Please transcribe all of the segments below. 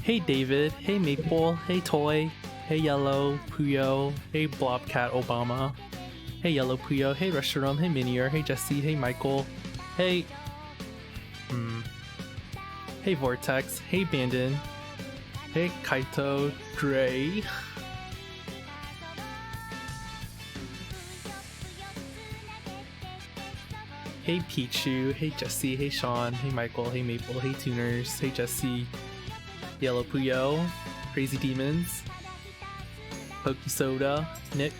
Hey David, hey Maple, hey Toy, hey Yellow, Puyo, hey Blobcat Obama, hey Yellow Puyo, hey Restaurant, hey Minier, hey Jesse, hey Michael, hey hey Vortex, hey Bandon, hey Kaito, Dre, hey Pichu, hey Jesse, hey Sean, hey Michael, hey Maple, hey Tuners, hey Jesse, Yellow Puyo, Crazy Demons, Pokey Soda, Nick.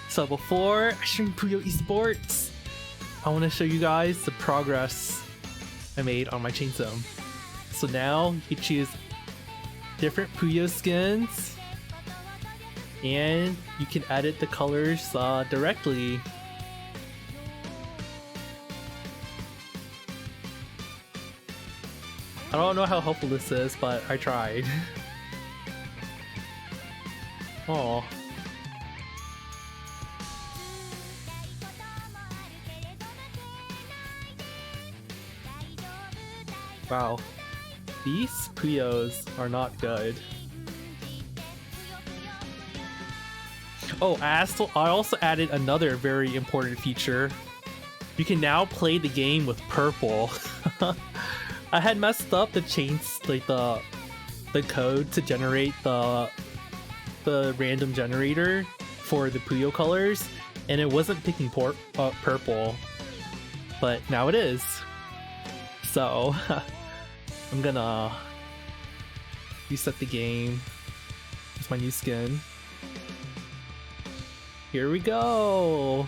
So before I stream Puyo eSports, I want to show you guys the progress I made on my Chain Zone. So now you can choose different Puyo skins, and you can edit the colors directly. I don't know how helpful this is, but I tried. Oh. Wow. These Puyos are not good. Oh, I also added another very important feature. You can now play the game with purple. I had messed up the chains, like the code to generate the random generator for the Puyo colors, and it wasn't picking purple, but now it is. So I'm gonna reset the game with my new skin. Here we go.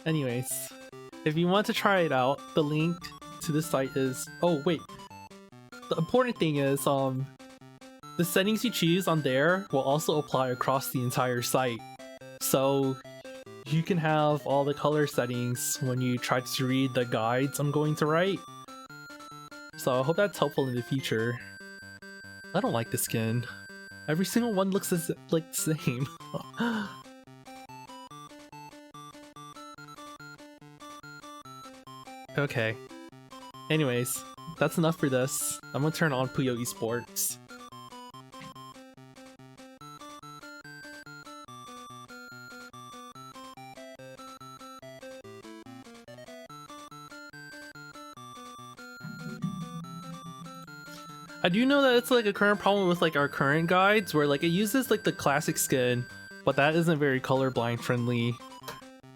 Anyways, if you want to try it out, the link to the site is... Oh, wait. The important thing is, the settings you choose on there will also apply across the entire site. So you can have all the color settings when you try to read the guides I'm going to write. So I hope that's helpful in the future. I don't like the skin. Every single one looks like the same. Okay. Anyways, that's enough for this. I'm gonna turn on Puyo eSports. I do know that it's like a current problem with like our current guides where like it uses like the classic skin, but that isn't very colorblind friendly.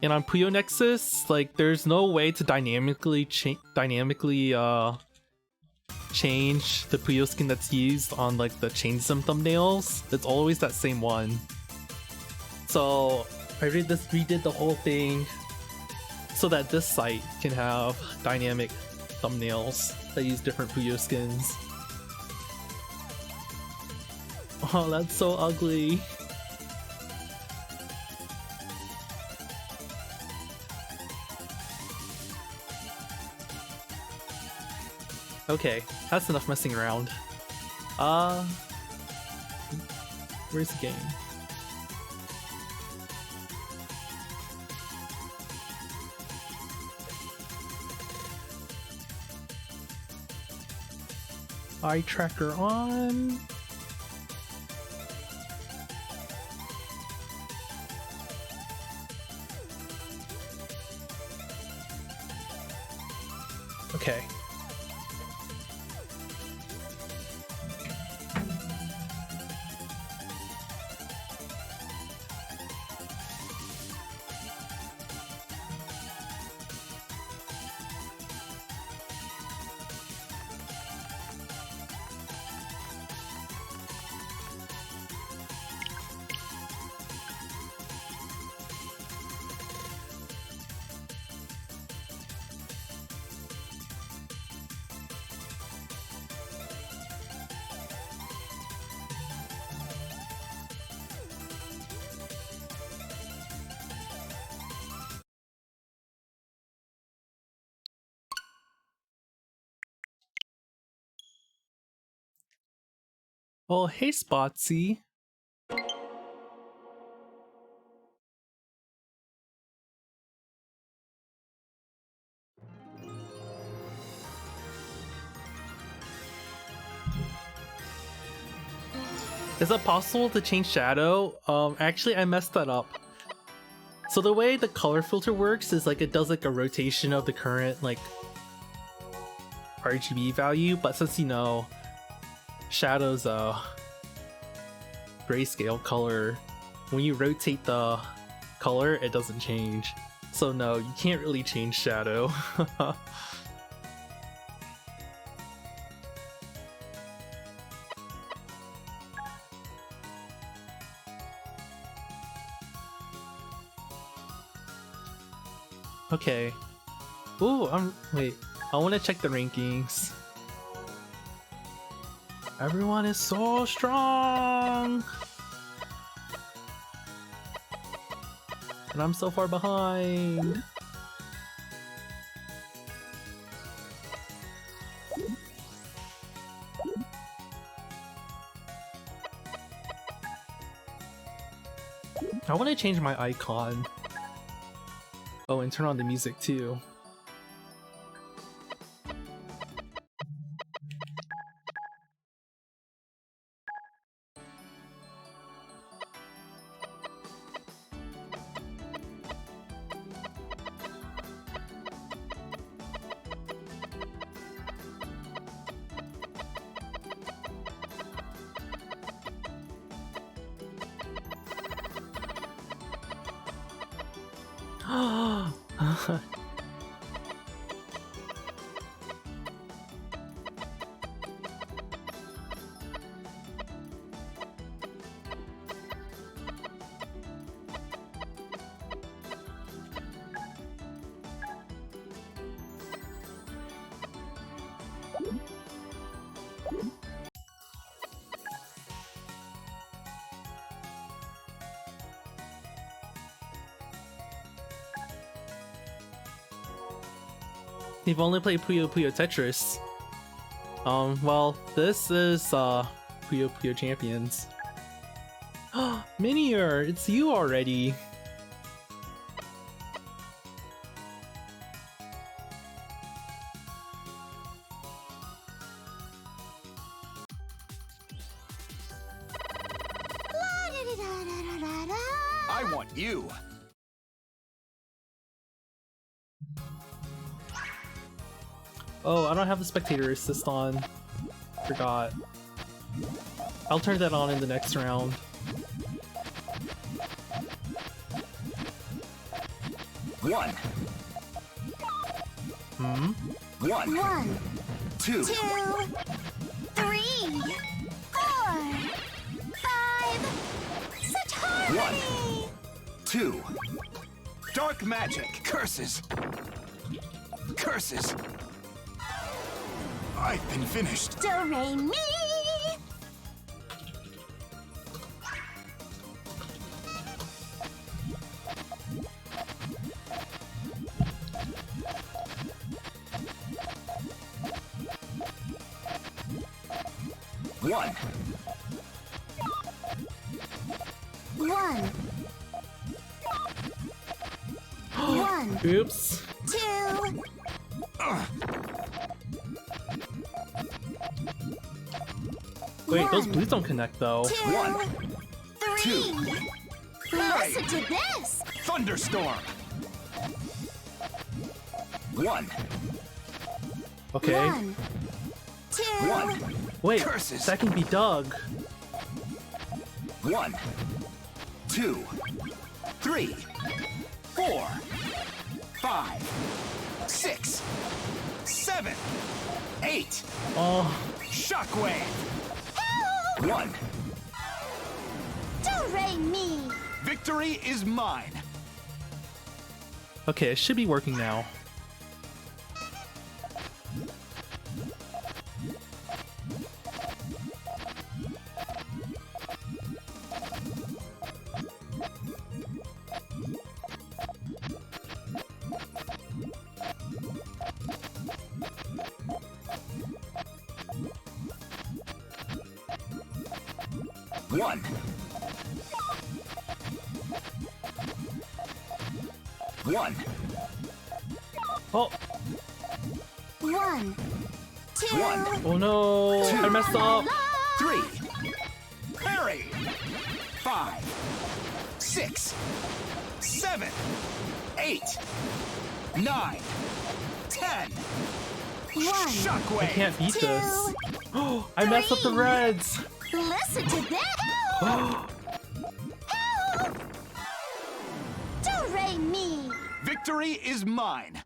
And on Puyo Nexus, like there's no way to dynamically change the Puyo skin that's used on like the Chain Zone thumbnails. It's always that same one. So I redid the whole thing so that this site can have dynamic thumbnails that use different Puyo skins. Oh, that's so ugly. Okay, that's enough messing around. Where's the game? Eye tracker on. Okay. Oh, hey, Spotsy. Is it possible to change shadow? Actually, I messed that up. So the way the color filter works is like it does like a rotation of the current like RGB value, but since you know shadows grayscale color, when you rotate the color it doesn't change. So no, you can't really change shadow. Okay. Ooh, wait. I want to check the rankings. Everyone is so strong! And I'm so far behind. I want to change my icon. Oh, and turn on the music too. You've only played Puyo Puyo Tetris. Well, this is Puyo Puyo Champions. Minior, it's you already. I want you. Oh, I don't have the spectator assist on. Forgot. I'll turn that on in the next round. One. One. One, Two. 2, 3, 4, 5. Such harmony! 2. Dark magic. Curses. Curses. I've been finished. Do re mi. One. One. One, Oops. 2. Wait, those One, blues don't connect though. 2, One, 3. Listen to this. Thunderstorm. One. Okay. 1, 2. One. Wait, Curses. that can be Doug. 1, 2, 3, 4, 5, 6, 7, 8. Oh, Shockwave. 1. Do re mi. Victory is mine. okay, it should be working now. 1. 1. Oh, 1, 2. 1. oh no! I messed up. 3. Parry. 5. 6. 7. 8. 9. 10. 1. I Shockwave. can't beat 2. this. I messed up the reds. Listen to that. Help! Do-re mi. Victory is mine.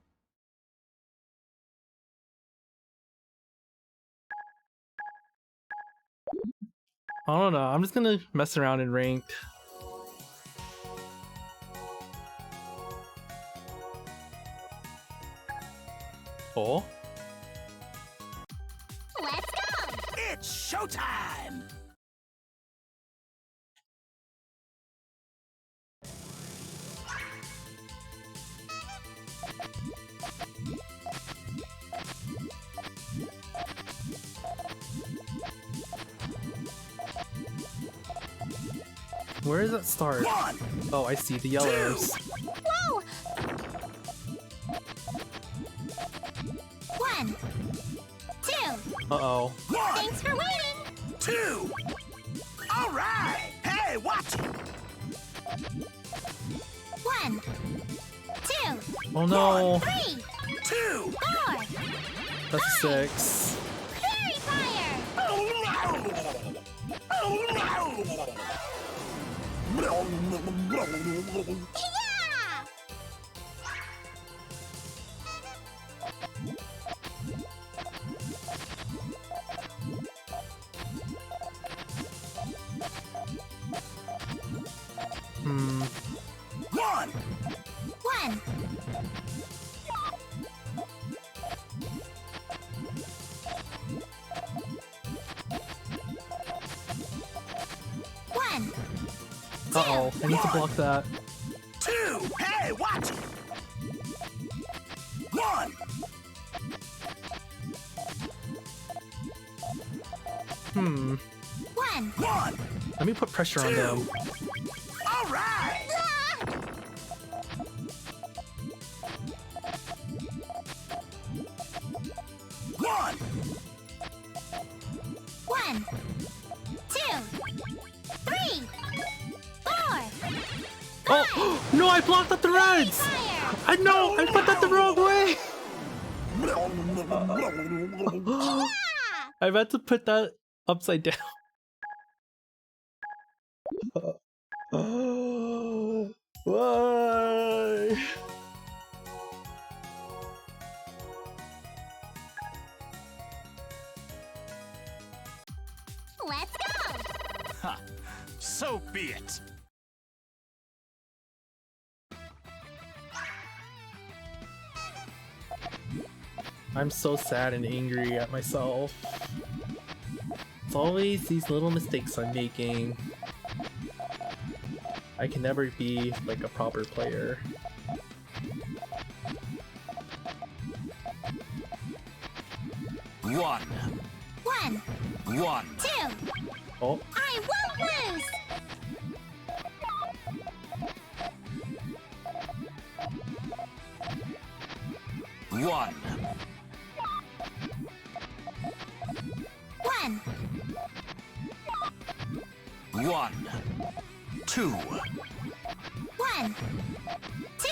I don't know. I'm just gonna mess around in ranked. Oh. Let's go. It's showtime. Where does that start? 1. Oh, I see the yellows. Whoa. 1, 2. Uh-oh. 1. Thanks for waiting. 2. All right. Hey, watch it. 1, 2. Oh no. 3, 2. 4. That's 6. Fairy fire. Yeah. Hmm. 1. 1, 1. Uh-oh. I need to block that. 2. Hey, watch it. 1. Hmm. 1. 1. Let me put pressure on them. All right. Ah! 1. 1, 2, 3, 4. Oh no! I blocked up the reds. Fire. I know. I put that the wrong way. Yeah. I meant to put that upside down. Why? Let's go. Huh. So be it. I'm so sad and angry at myself. It's always these little mistakes I'm making. I can never be like a proper player. One. 1, 1. 2. Oh, I won't lose. 1. 1, 1. 2. 1, 2.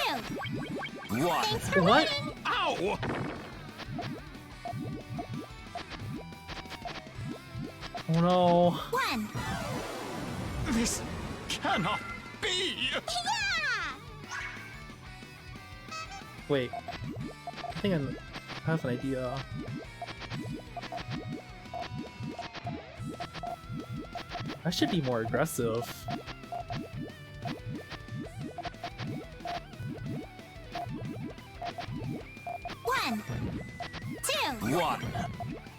1. Thanks for what? waiting. Ow! Oh no. 1. This cannot be. Yeah. Wait. I think I have an idea. I should be more aggressive. One, 2. 1.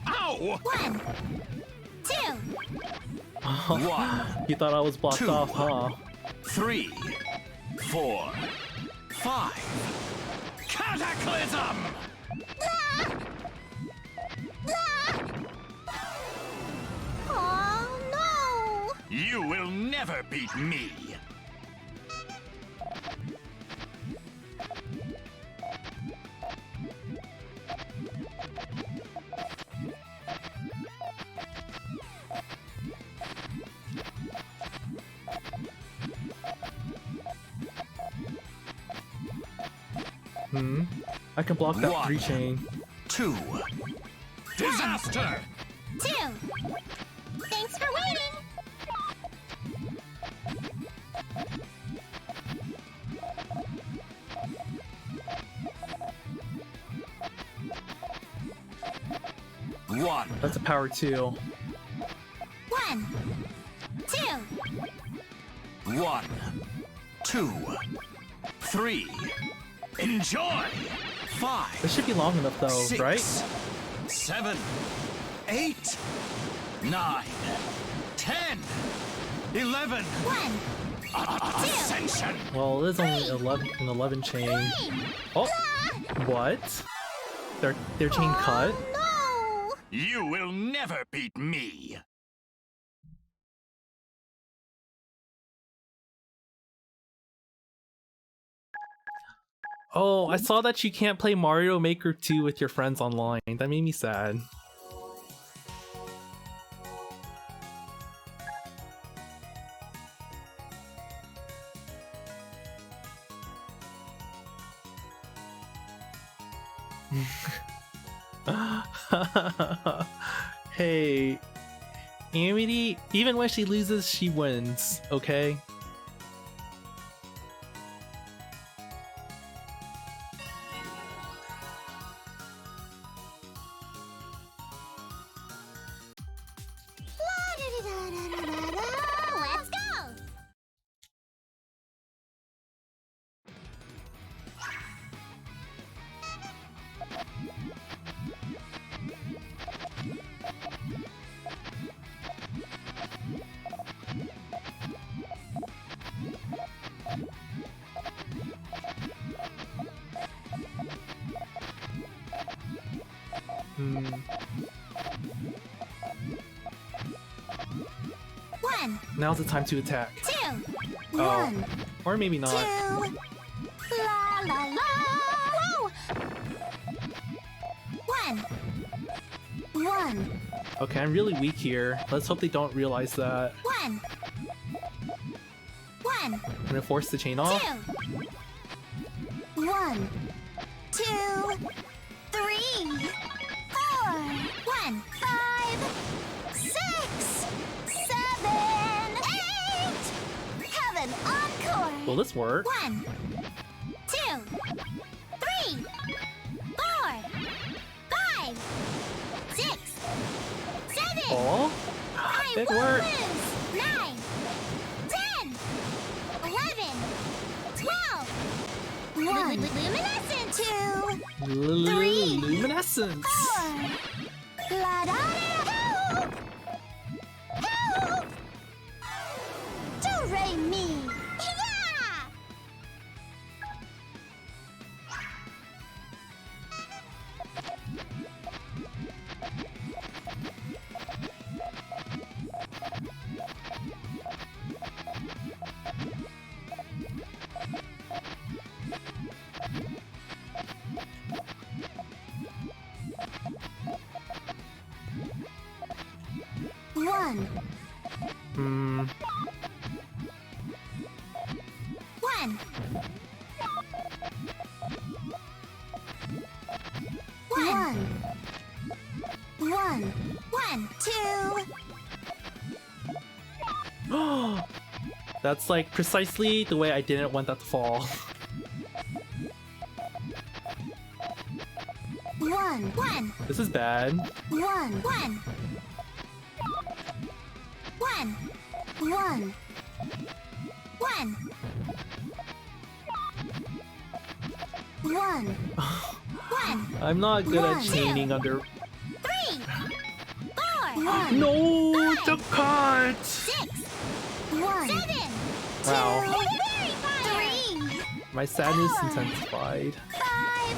Ow! 1, 2. 1. You thought I was blocked 2. off, huh? 3. 4. 5. Cataclysm! Oh no! You will never beat me. I can block that 1, 3 chain. 2. Disaster! 2. Thanks for waiting. 1. That's a power 2. 1, 2, 1, 2, 3. Enjoy! 5. This should be long enough though, 6, right? 7, 8, 9, 10, 11. 1, Ascension! Well, it is only 11 chain. 3. Oh, what? Their chain cut? No! You will never beat me. Oh, I saw that you can't play Mario Maker 2 with your friends online. That made me sad. Hey, Amity, even when she loses, she wins, okay? Let's go! Hmm. 1, Now's the time to attack. 2, Oh. 1, Or maybe not. 2. La la la. Whoa! 1, 1, Okay, I'm really weak here. Let's hope they don't realize that. 1, 1, I'm gonna force the chain off. 2. 1, 2, 3, 4. 1, 5, 6, 7, 8. Have an encore. Will this work? 1, 2, 3, 4, 5, 6, 7. Oh, I it won't worked. lose. 9, 10, 11, 12. 1. Luminescent. 2, 3. Luminescence. 4. La da da. Help! Help! Do re mi. Yeah! 1, Hmm. 1. 1, 1, 1, 2. That's like precisely the way I didn't want that to fall. 1, 1, This is bad. 1, 1. 1, 1, 1. 1, 1, I'm not good at One. chaining under. 3, 4, 1, No, the cut. 6, 1, 7, 2, Wow. Fairy Fire. 3, My sadness 4, intensified. 5,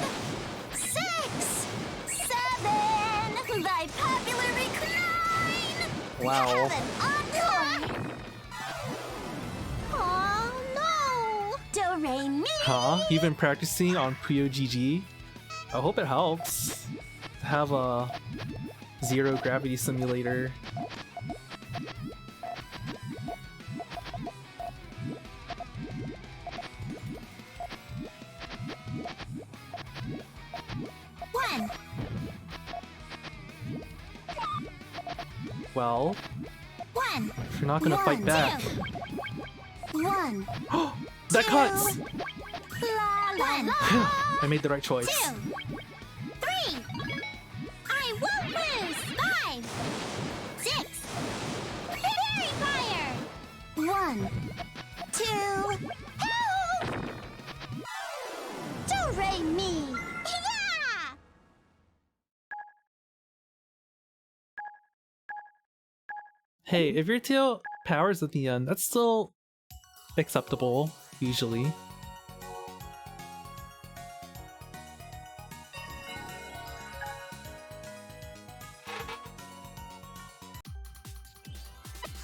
6, 7. By popular recline. Wow. Have an encore. Aw, you've been practicing on Puyo GG? I hope it helps to have a zero gravity simulator. Well, if you're not gonna fight back. That cuts! I made the right choice. 2, 3. I won't lose. 5, 6. Fairy fire. 1, 2. Help! Do-re me. Yeah! Hey, if your tail powers at the end, that's still acceptable, usually.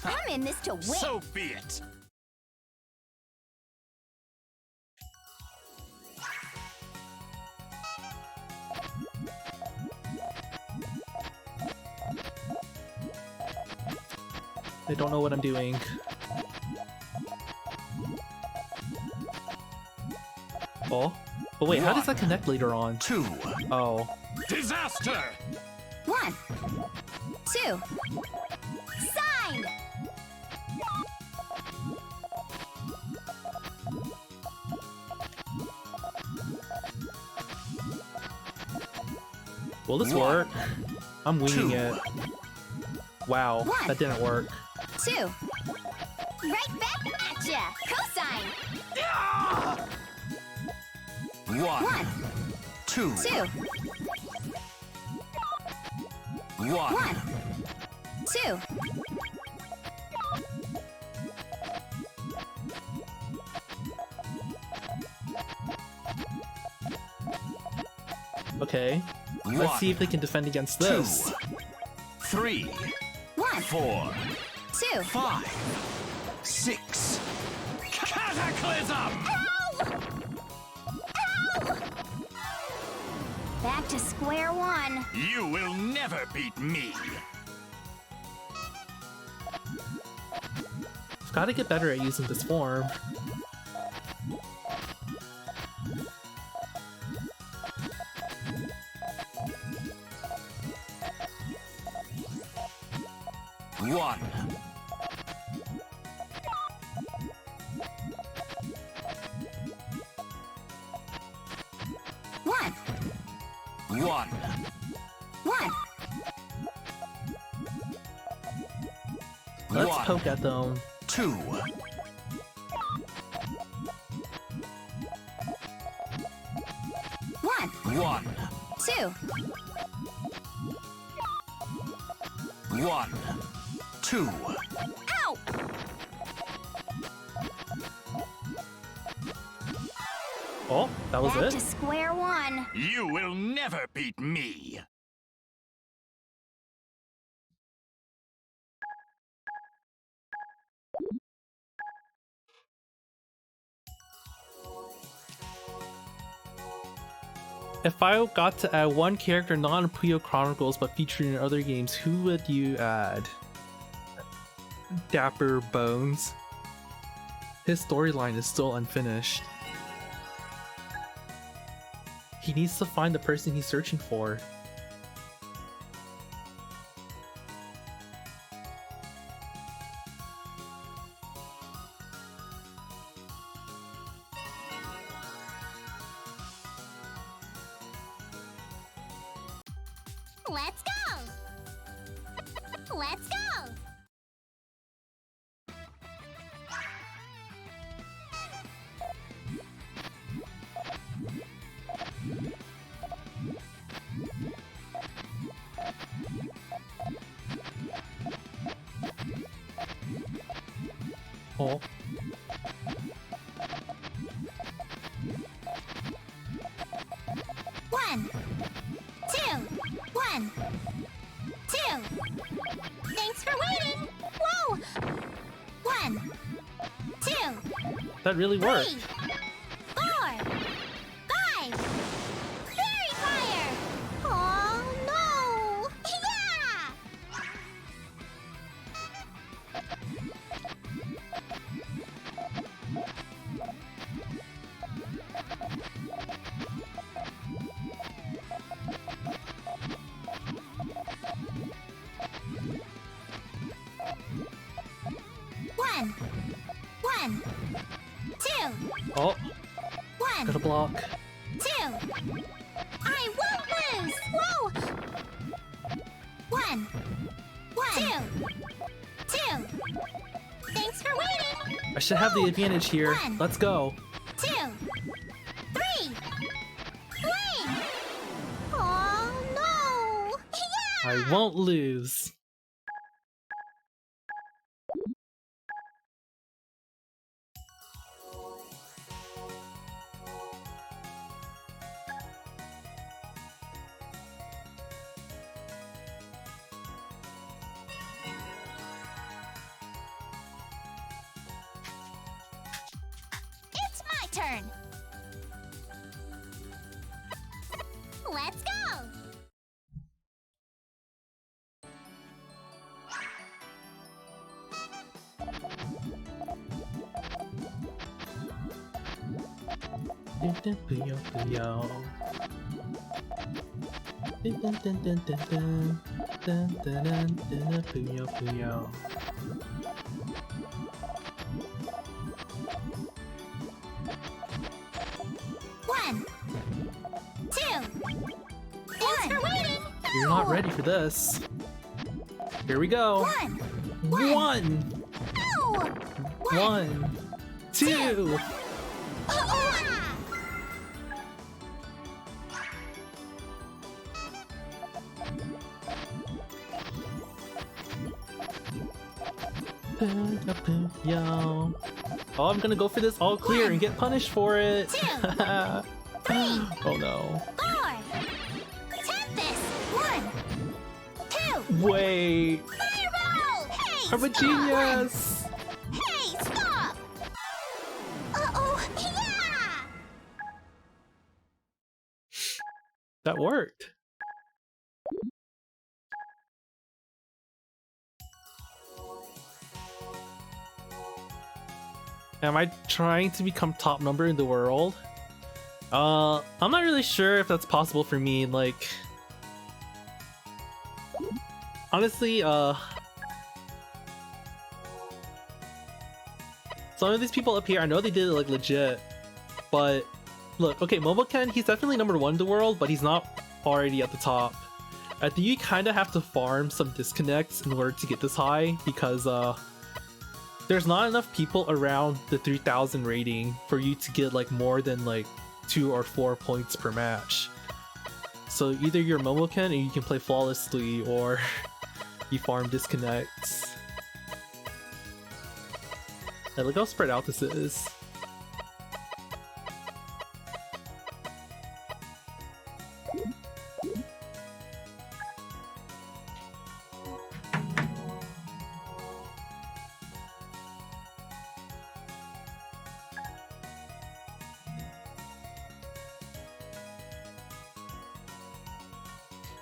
I'm in this to win. So be it. I don't know what I'm doing. Oh? But wait, how does that connect later on? 2. Oh. Disaster! 1, 2. Sign. Will this 1, work? I'm winging 2. it. Wow, 1. that didn't work. 2. Right back at ya. Cosine. 1, 2. 2. 1. 2. Okay. Let's see if they can defend against this. 2, 3, 1, 4, 2. 5, 6. Cataclysm! Back to square one. You will never beat me. I've got to get better at using this form. One. 1, 1. 1. Let's 1, poke at them. 2. 1, 1. 2. 1, 2. Ow! Oh, that was Back to it? square one. You will never beat me. If I got to add one character not in Puyo Chronicles but featured in other games, who would you add? Dapper Bones. His storyline is still unfinished. He needs to find the person he's searching for. Let's go! Let's go! Oh. One, 2, 1, 2. Thanks for waiting. Whoa! 1, 2, That really worked. 3, 4. 1, 2, Oh, 1, gotta block. 2. I won't lose. Whoa. 1, 2, 2. Thanks for waiting. I should have the advantage here. One. Let's go. 2, 3. Wait. Oh no. Yeah. I won't lose. It's my turn. Let's go. Dun, dun, Puyo Puyo. Dun, dun, dun, dun, dun, dun. Dun, dun, dun, dun, Puyo Puyo. One, 2. Thanks for waiting. You're not ready for this. Here we go. 1, Oh. 1, 2. Puyo Puyo. Oh, I'm gonna go for this all clear and get punished for it. 2, 3. Oh no. 4. Tempest. 1, 2. Wait. Fireball. Hey, I'm a stop. genius. Hey, stop. Uh-oh. Yeah. That worked. Am I trying to become top number in the world? I'm not really sure if that's possible for me. Like, honestly, some of these people up here, I know they did it like legit, but look, okay, Momoken, he's definitely number 1 in the world, but he's not already at the top. I think you kind of have to farm some disconnects in order to get this high, because there's not enough people around the 3000 rating for you to get like more than like 2 or 4 points per match. So either you're Momoken and you can play flawlessly, or you farm disconnects. Hey, look how spread out this is.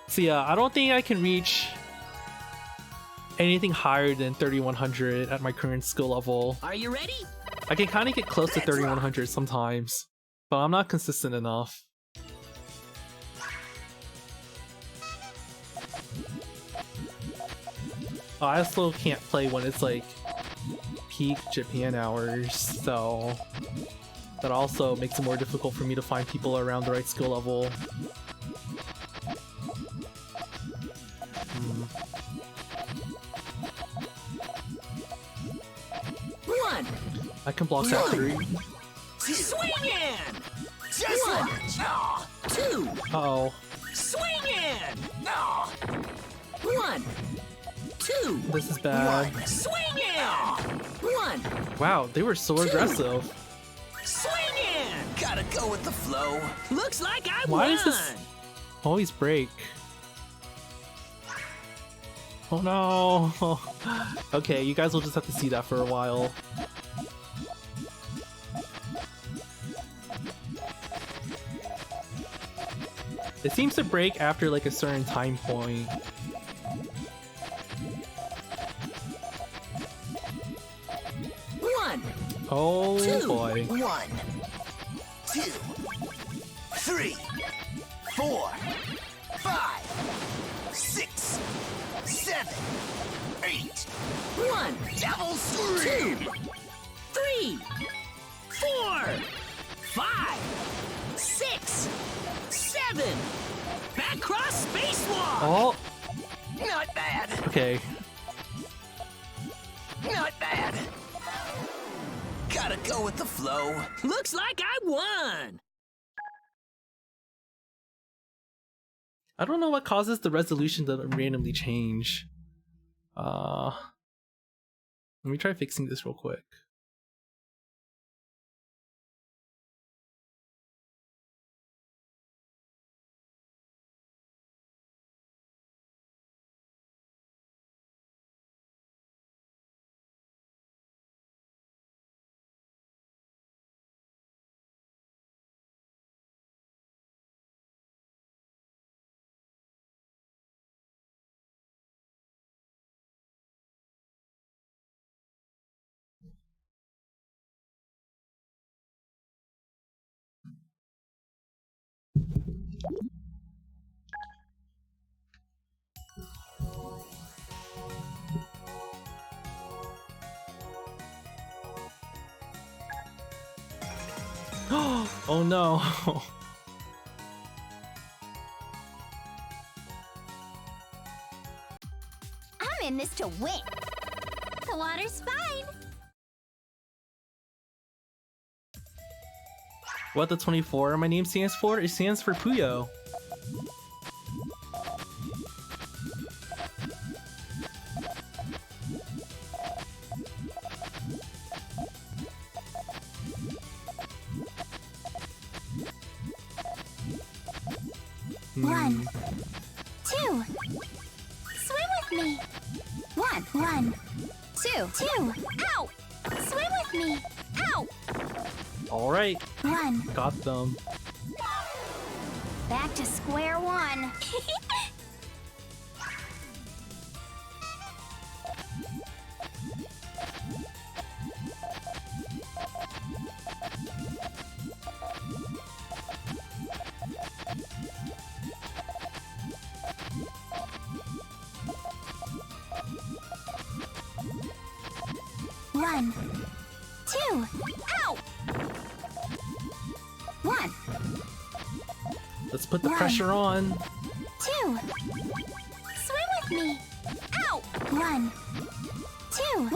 So yeah, I don't think I can reach anything higher than 3100 at my current skill level. Are you ready? I can kind of get close to 3100 sometimes, but I'm not consistent enough. Oh, I also can't play when it's like peak Japan hours, so that also makes it more difficult for me to find people around the right skill level. I can block that 3. Swing in! Just watch! Aw, 2! Uh-oh. Swing in! Aw. 1, 2! This is bad. Swing in! 1! Wow, they were so aggressive. Swing in! Gotta go with the flow. Looks like I Why won! does this always break? Oh no! Okay, you guys will just have to see that for a while. It seems to break after like a certain time point. Oh boy. 1, 2, 3, 4, 5, 6, 7, 8. 1 double screw. 2, 3, 4, 5, 6, 7. Back cross spacewalk. Oh, Not bad. okay. Not bad. Gotta go with the flow. Looks like I won. I don't know what causes the resolution to randomly change. Let me try fixing this real quick. Oh no. I'm in this to win. The water's fine. What the 24 my name stands for? It stands for Puyo. One, two. Swim with me. One, two. Ow! Swim with me. Ow! Alright, One. got them. Back to square one. One, two. Ow! One, Let's put the pressure on. two. Swim with me. Ow! One, two.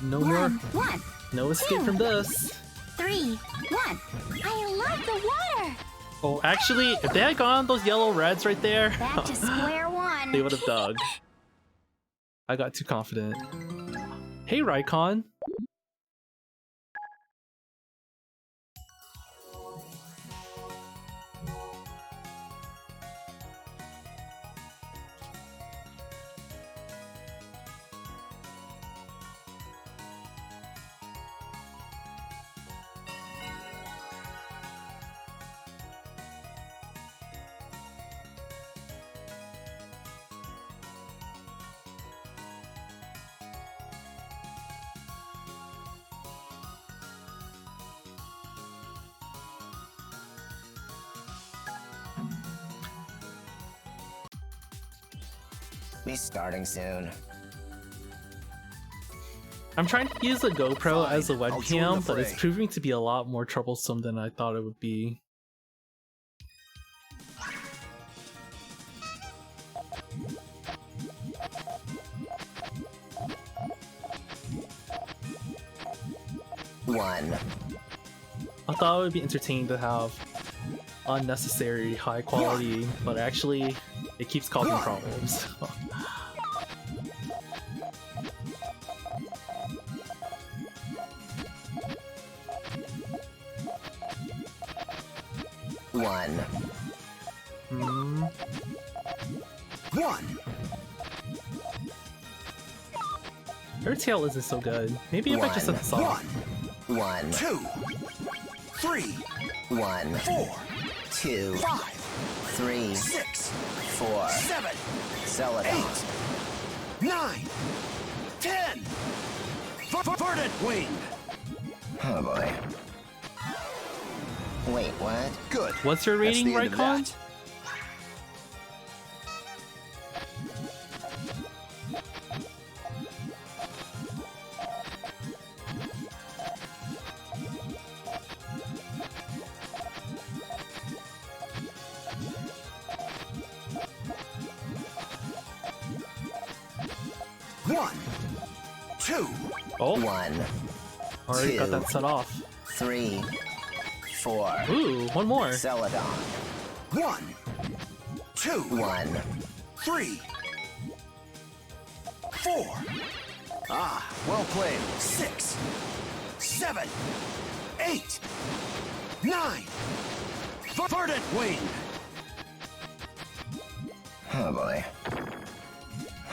No more. One, No escape from this. 3, 1. I love the water. Oh, actually, if they had gone those yellow reds right there, Back to square one. they would have dug. I got too confident. Hey, Raikon. Be starting soon. I'm trying to use the GoPro Fine, as a I'll join webcam, the but it's fray. proving to be a lot more troublesome than I thought it would be. One. I thought it would be entertaining to have unnecessary high quality, but actually it keeps causing problems. One. Hmm. One. Her tail isn't so good. Maybe if I just set this off. One. 2, 3, One. 4, 2. 5, 3. 6, 4. 7, Celadon. 8, 9, 10. Verdant wing. Oh boy. Wait, what? Good. What's your That's rating, the end of Raikon? that. 2, Oh, 1, already got 2, that set off. 3, 4. Ooh, one more. Celadon. 1, 2, 1. 3, 4. Ah, well played. 6, 7, 8, 9. Verdant win. Oh boy.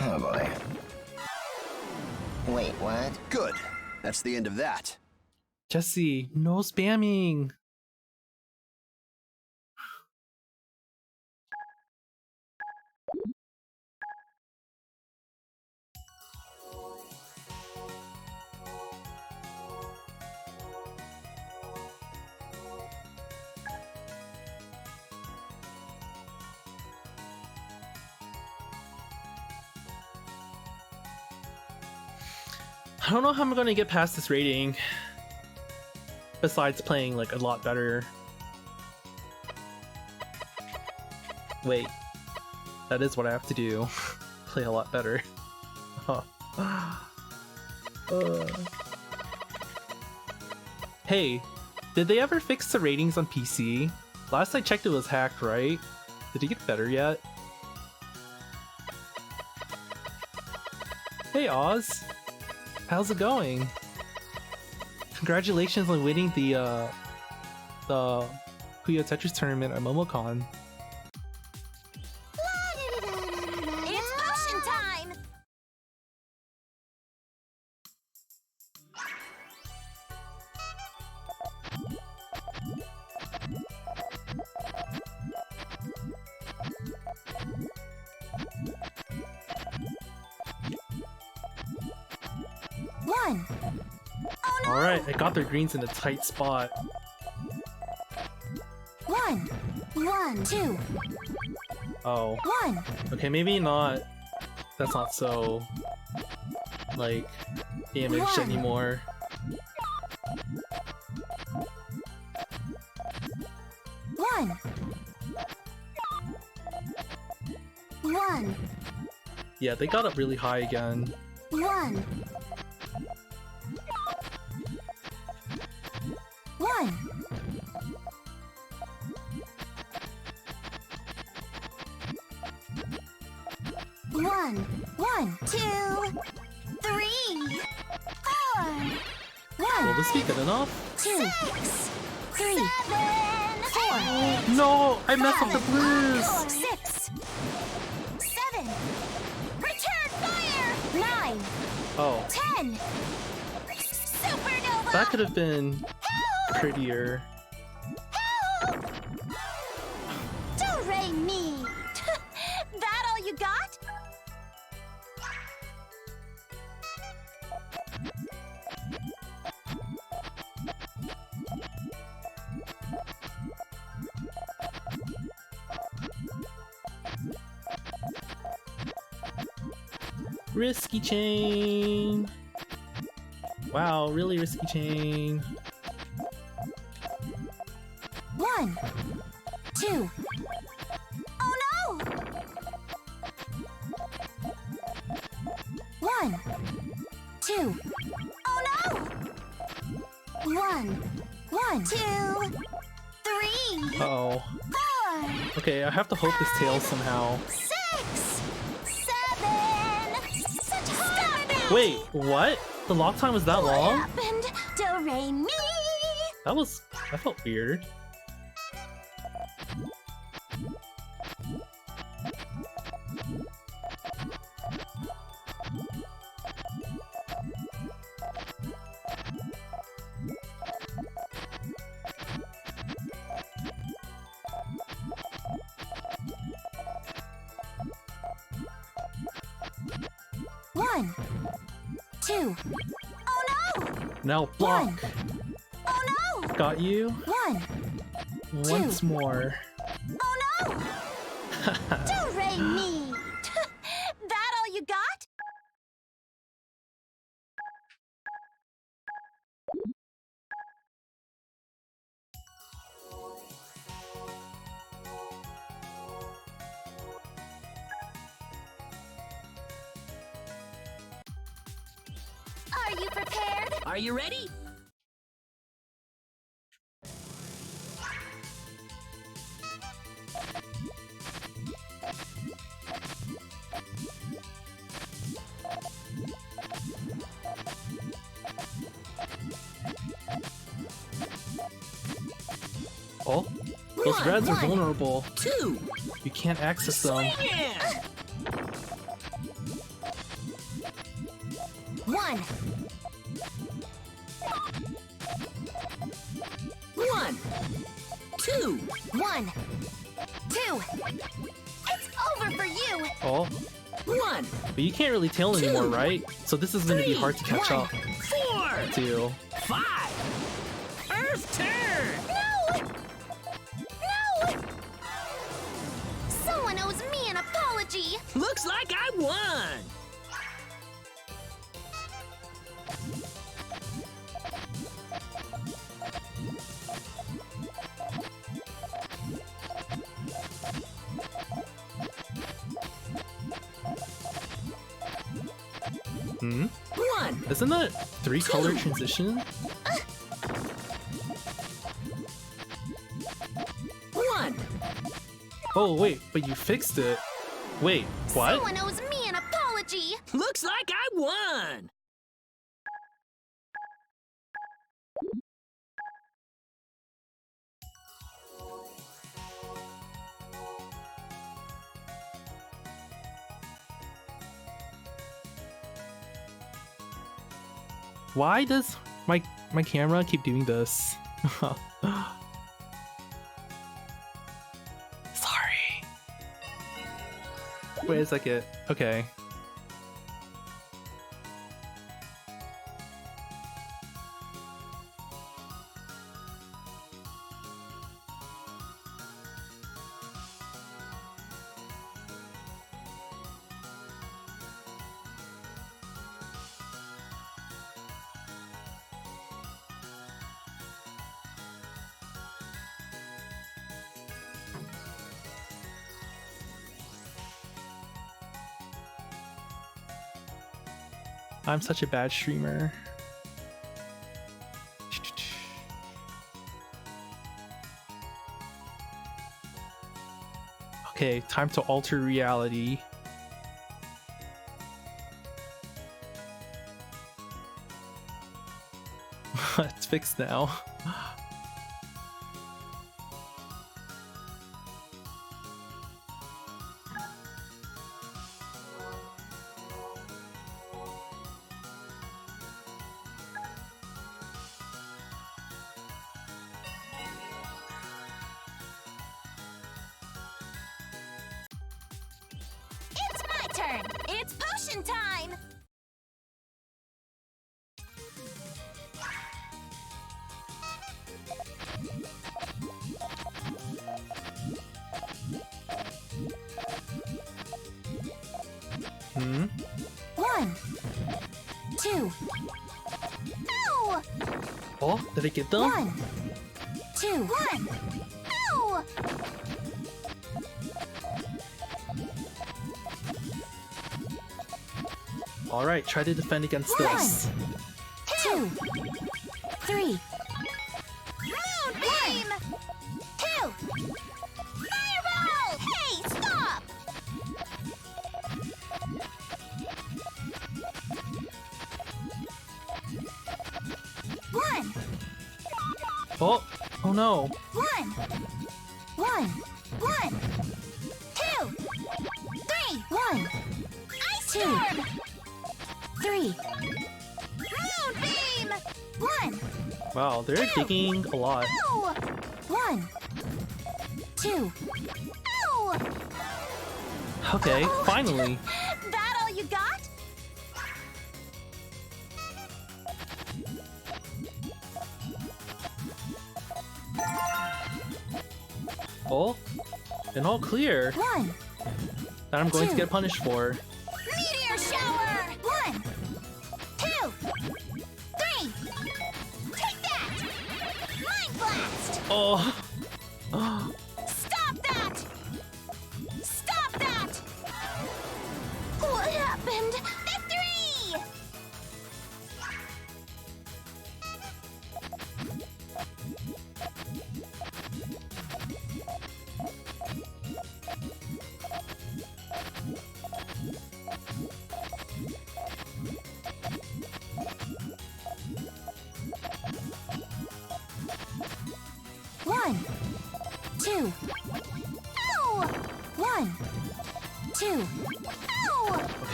Oh boy. Wait, what? Good. That's the end of that. Jesse, no spamming. I don't know how I'm gonna get past this rating. Besides playing like a lot better. Wait, that is what I have to do. Play a lot better. Hey, did they ever fix the ratings on PC? Last I checked it was hacked, right? Did it get better yet? Hey Oz! How's it going? Congratulations on winning the Puyo Tetris tournament at MomoCon. It's potion time! One. Oh no! Alright, I got their greens in a tight spot. 1, 1, 2, Oh. 1. Okay, maybe not. That's not so like damaged One. anymore. One. 1, Yeah, they got up really high again. 1. 1. 1, 1, 2, 3, 4. 1, Will this be good enough? 2, 6, 3, 4. No! I messed up the blues! 6, 7. Return fire! 9, Oh, 10. Supernova! that could have been prettier. Help! Do re mi. That all you got? Risky chain! Wow, really risky chain. 1, 2. Oh no! 1, 2. Oh no! 1, 1, 2, 3, Uh-oh. 4, Okay, I have to hope this tails somehow. 6, 7. Stop it! Wait, what? The lock time was that What long? happened? Do re mi. That felt weird. One, 2. Oh no! Now block. Oh no! Got you. 1. Once more. Oh no! Do re mi. That all you got? prepared? Are you ready? Oh, those reds are One. vulnerable. 2. You can't access them. Yeah. 1. 1. 2. 1. 2. It's over for you. Oh, 1. but you can't really tell anymore, Two. right? So this is going to be hard to catch One. up 4. to. 5. Earth turn. No! No! Someone owes me an apology. Looks like I won. Hmm? 1. Isn't that 3-color Two. transition? 1. Oh, wait, but you fixed it. Wait, what? Someone owes me an apology. Looks like I won. Why does my camera keep doing this? Sorry. Wait a second. Okay. I'm such a bad streamer. Okay, time to alter reality. It's fixed now. It's my turn. It's potion time. Hmm? 1. 2. Ow! Oh, did I get them? 1. 2. 1. Ow! Alright, try to defend against One. this. 2. 3. Moonbeam! 2. Fireball! Hey, stop! One. Oh no. 1. 1. 1. 2. 3. 1. Ice storm! 3. Moonbeam! 1. Wow, they're digging a lot. Ow! 1. 2. Ow! Okay, Oh, finally. That all you got? Oh, and all clear. 1. That I'm going to Two. get punished for. Meteor shower! 1. 2. 3. Take that! Mind blast! Oh. Stop that! Stop that! What happened? Victory!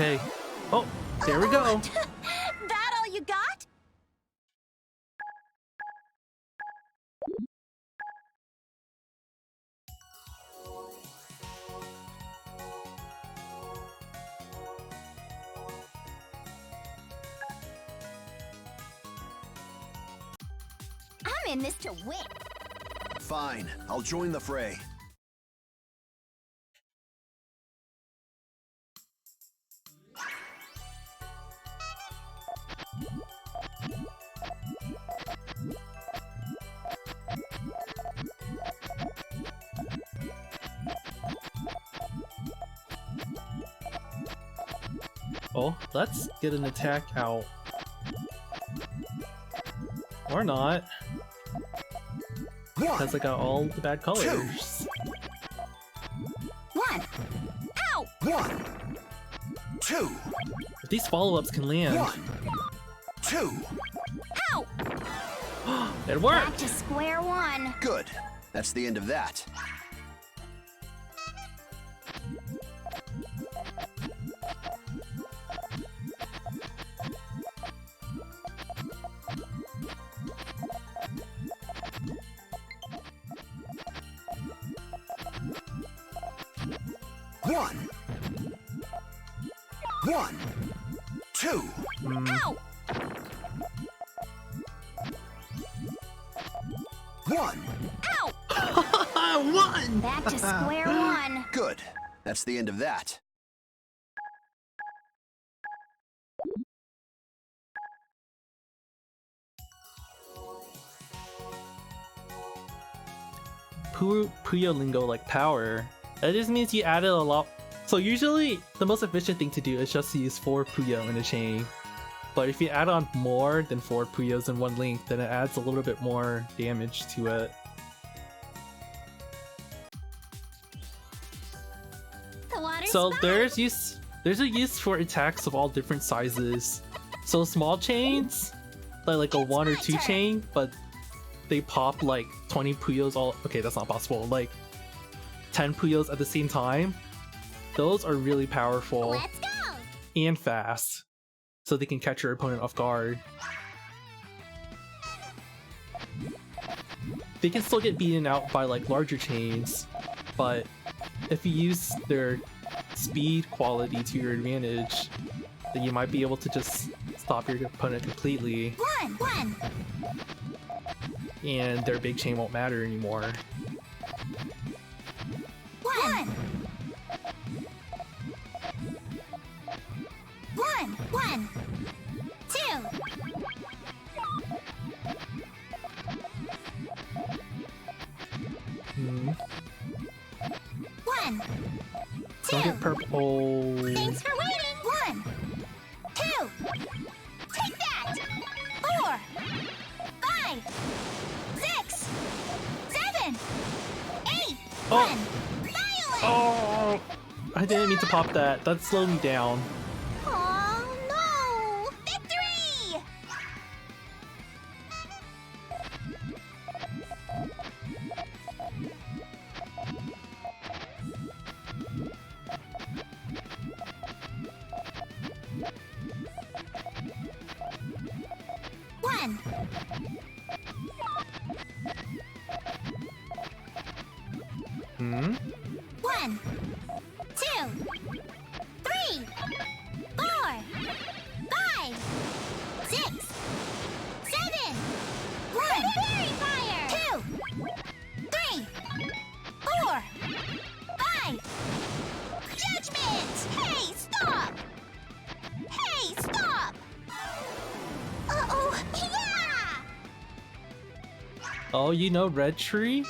Okay. Oh, there we go. That all you got? I'm in this to win. Fine, I'll join the fray. Oh, let's get an attack out. Or not. Because I got all the bad colors. One. Ow! 1, 2, If these follow-ups can land. 1, 2. Ow! It Back worked! to square one. Good. That's the end of that. One, 1, 2. Ow! 1. Ow! One! Back to square one. Good. That's the end of that. Puyo lingo like power. That just means you added a lot. So usually the most efficient thing to do is just to use 4 Puyo in a chain. But if you add on more than 4 Puyos in one link, then it adds a little bit more damage to it. The water's So fine. there's a use for attacks of all different sizes. So small chains, like a 1 or 2 chain, but they pop like 20 Puyos all. Okay, that's not possible. Like 10 Puyos at the same time. Those are really powerful Let's go! and fast, so they can catch your opponent off guard. They can still get beaten out by like larger chains, but if you use their speed quality to your advantage, then you might be able to just stop your opponent completely, One. and their big chain won't matter anymore. One. One. 2. One. Don't get purple. Thanks for waiting. 1. 2. Take that. 4. 5. 6. 7. 8. Oh. 1. Violet. Oh! I didn't mean to pop that. That slowed me down. Oh no! Victory! One. Hmm? 1, 2, 3, 4, 5, 6, 7. 1. Fairy fire. 2, 3, 4, 5. Judgment! Hey, stop! Hey, stop! Uh-oh, yeah! Oh, you know Red Tree?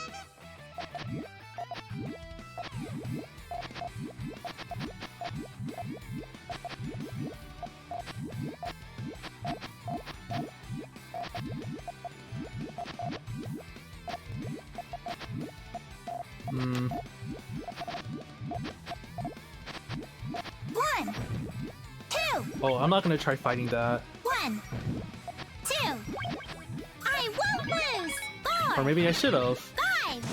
Hmm. 1, 2. Oh, I'm not gonna try fighting that. 1, 2. I won't lose. 4. Or maybe I should have. 5,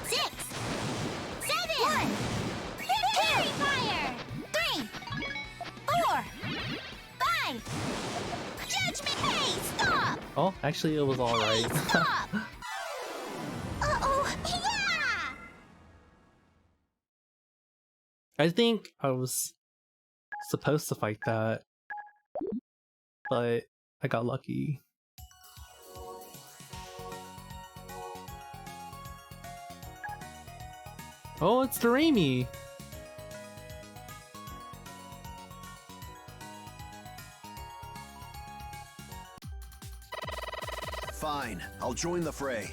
6, 7. 1. Fairy fire. 3, Oh, actually, it was alright. Stop! Uh-oh, yeah! I think I was supposed to fight that, but I got lucky. Oh, it's Doremi! Fine, I'll join the fray.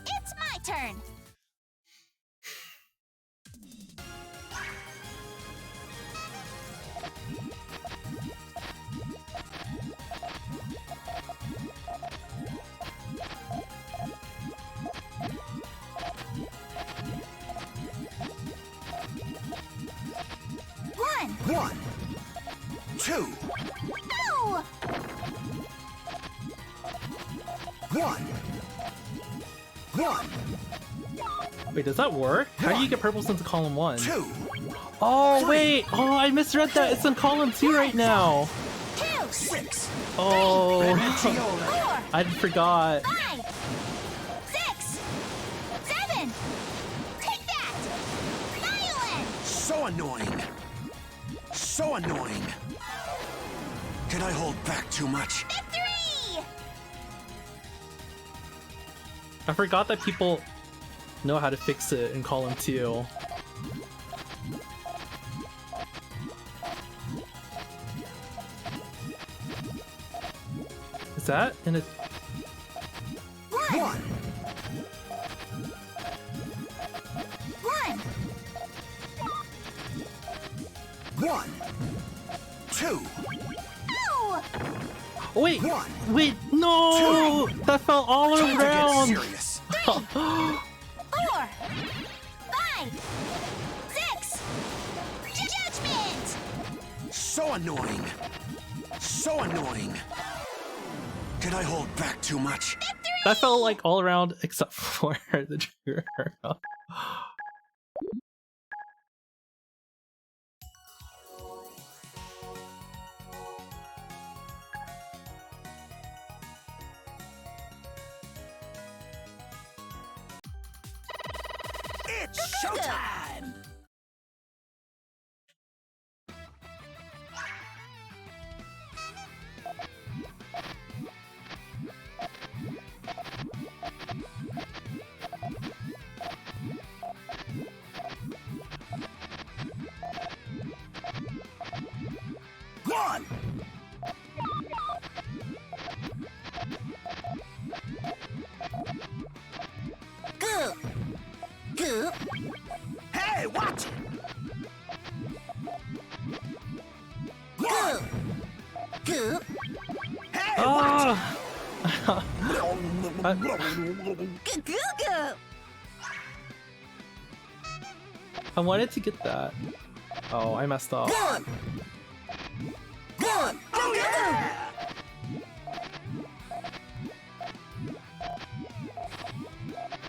It's my turn. One, two, No! one. Wait, does that work? How do you get purples into column 1? Two, Oh, wait! Oh, I misread that! It's in column 2 right now! 2, six. Oh, four, I forgot. 5, 6, 7. Take that! Violin! So annoying. So annoying. Can I hold back too much? Victory! I forgot that people know how to fix it in column 2. Is that in a... One, 1. two, No! Oh, wait! one. Wait, no! That fell all Time to get around! serious. 4, 5, 6. Judgment! So annoying. So annoying. Can I hold back too much? That felt like all around except for the trigger. It's showtime! One! Go! Go! Hey, watch it! Go! Go! Hey, Ah! Go! Go! Go! I wanted to get that. Oh, I messed up. Go! Go! oh yeah!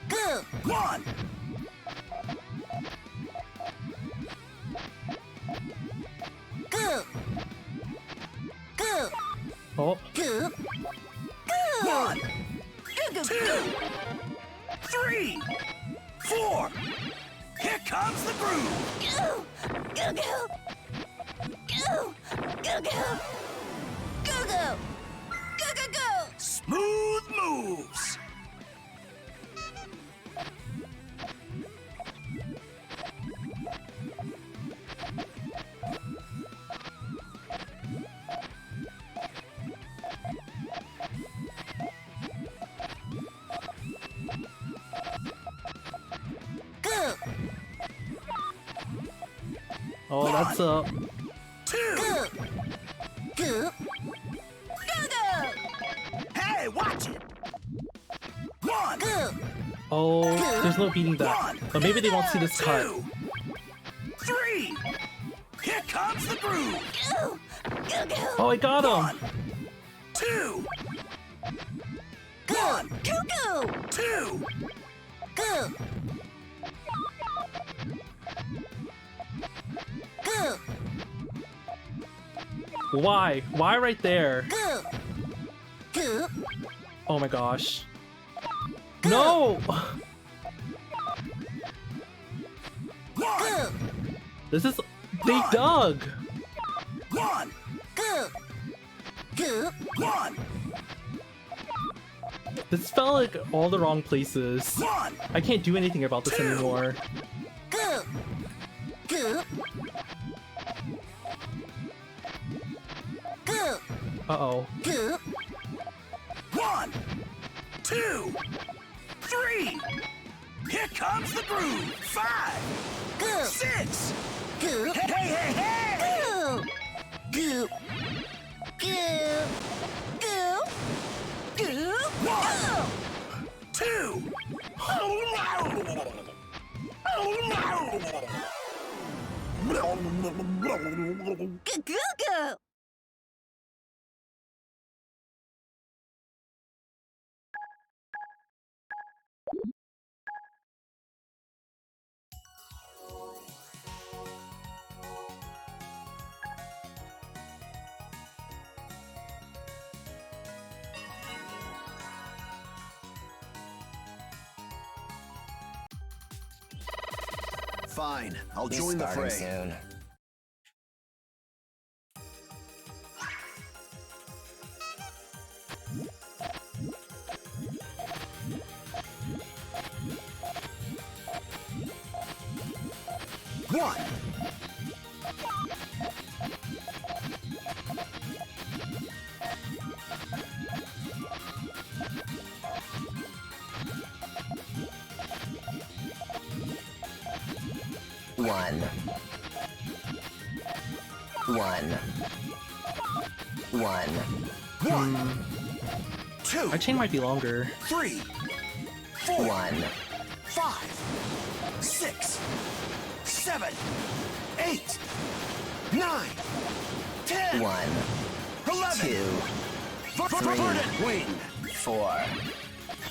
Go! One! Go! Go! Oh, Go! Go! One! Go! Go! Two! 3! 4! Here comes the groove! Go! Go! Go! Go! Go! Go! Go! Go! Go! Go! Go! Smooth moves! Go! oh, that's a... 2! Go! Go! Go! Go! Hey, watch it! 1! Go! Oh, there's no beating that. But maybe they won't see this cut. 2! 3! Here comes the groove! Go! Go! Go! Oh, I got him! 2! Go! Go! Go! 2! Go! Go! Why? Why right there? Go! Go! Oh my gosh. No! Go. This is Big Doug! One, Go. Go. one, This felt like all the wrong places. one, I can't do anything about this anymore. Go. Go. Go. Uh-oh. Go. 1, 2, 3. Here comes the groove. 5, Go. 6. Go. Hey, hey, hey! Go. Go. Go. Go. Go. 1, 2. Go. Go. Go. Fine, I'll He's join the starting fray. soon. One, One. one, 2, My chain might be longer. 3, 4, One. 5, 6, 7, 8, 9, 10, One. 11. Two. Verdant wing. 4,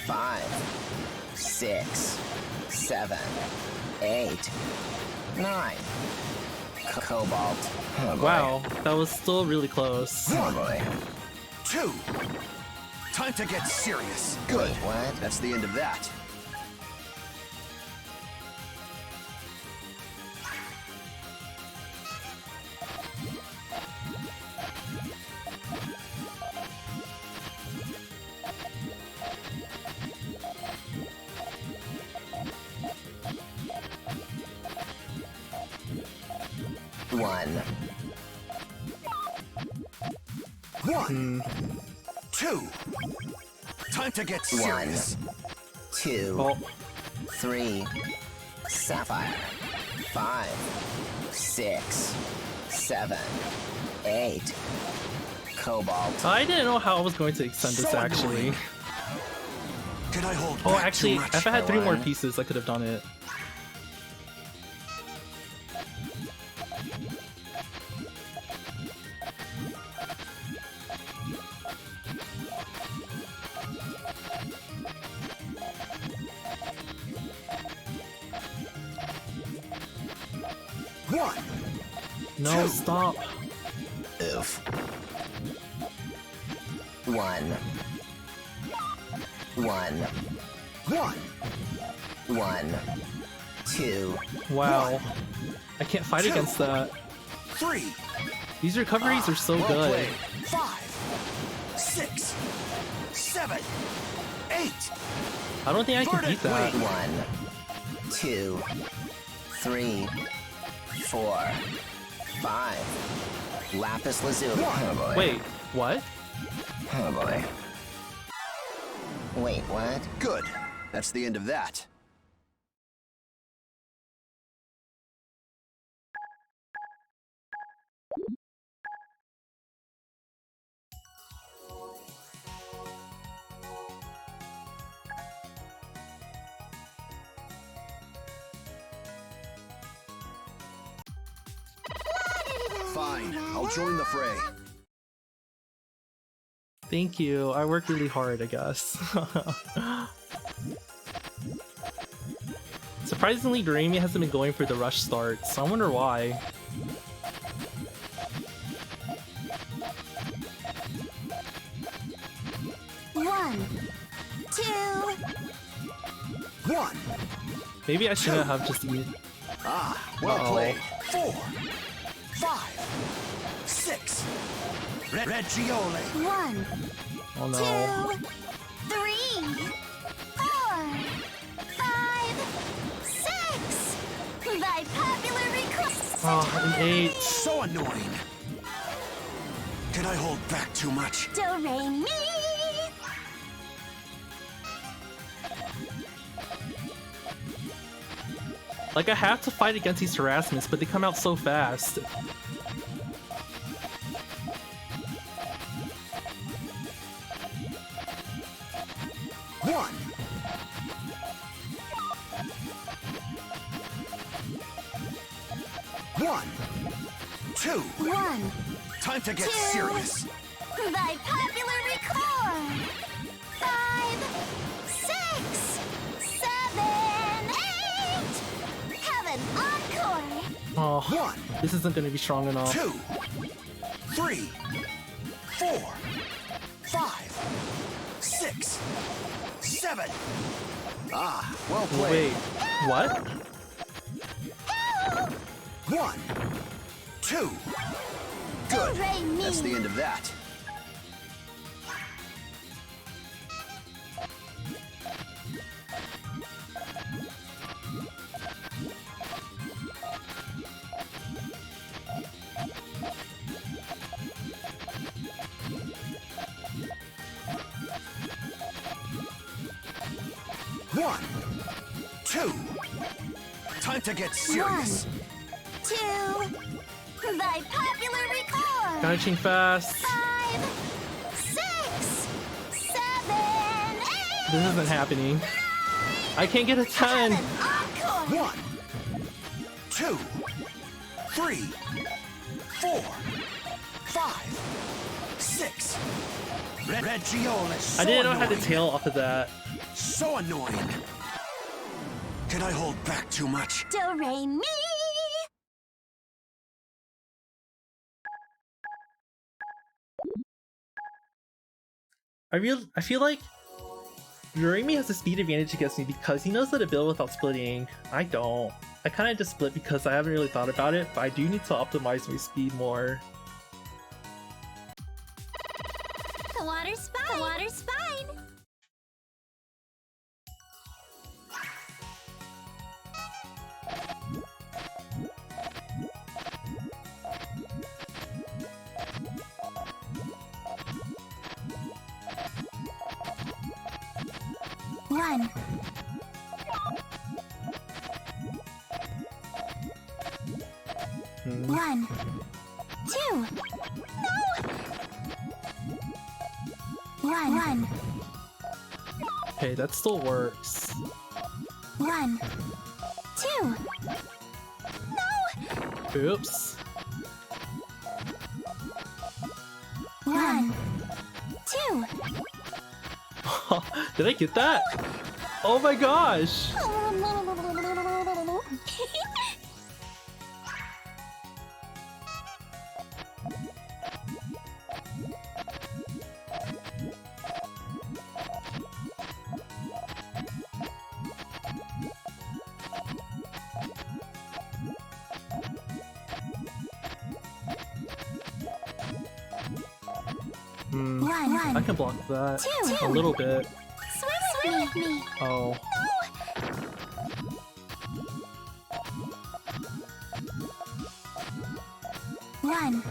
5, 6, 7, 8, 9. Cobalt. Oh boy. Wow, that was still really close. Oh boy. 2. Time to get serious. Wait, what? That's the end of that. One. 1, 2. Time to get serious. 2, Oh, 3. Sapphire. 5, 6, 7, 8. Cobalt. I didn't know how I was going to extend this So actually. annoying. Can I hold Oh, back actually, too much? if I had 3 more One. pieces, I could have done it. One, No, 2. stop. Oof. 1. 1. 1, 1. 2. Wow. I can't fight 2. against that. 3. These recoveries are so Well good. played. 5, 6, 7, 8. I don't think I can beat that. Wait. 1, 2, 3, 4, 5. Lapis lazuli. Oh boy. Wait, what? Oh boy. Wait, what? Good. That's the end of that. Fine, I'll join the fray. Thank you. I worked really hard, I guess. Surprisingly, Doraemon hasn't been going for the rush start, so I wonder why. One. 2, 1. Maybe I shouldn't have just eaten. Ah, well Uh-oh. played. 4, 5, 6. Reggiole. 1, Oh no. 2, 3, 4, 5, 6. By popular request. Oh, an 8. So annoying. Did I hold back too much? Do re mi. Like, I have to fight against these harassments, but they come out so fast. 1. 1, 2. 1, Time to get 2. serious. By popular record. 5, 6, 7, 8. Have an encore. Oh, 1, this isn't gonna be strong enough. 2, 3, 4, 5, 6, 7. Ah, well Wait, played. what? 1, 2. Good. Do re mi. That's the end of that. One, 2. Time to get serious. 2. By popular record. Gotta chain fast. 5, 6, 7, 8. This isn't happening. I can't get a 10. Have an encore. 1, 2, 3, 4, 5, 6. Reggiole. I didn't know how to tail off of that. So annoying. Did I hold back too much? Do re mi. I feel like Yorimi has a speed advantage against me because he knows how to build without splitting. I don't. I kind of just split because I haven't really thought about it, but I do need to optimize my speed more. The water's fine. The water's fine. One. Hmm. 1, 2. No. 1. Okay, that still works. 1, 2. Oops. 1, 2. Did I get that? Oh my gosh! Hmm, I 1, can block that 2. a little bit. Swim with me. Oh. One,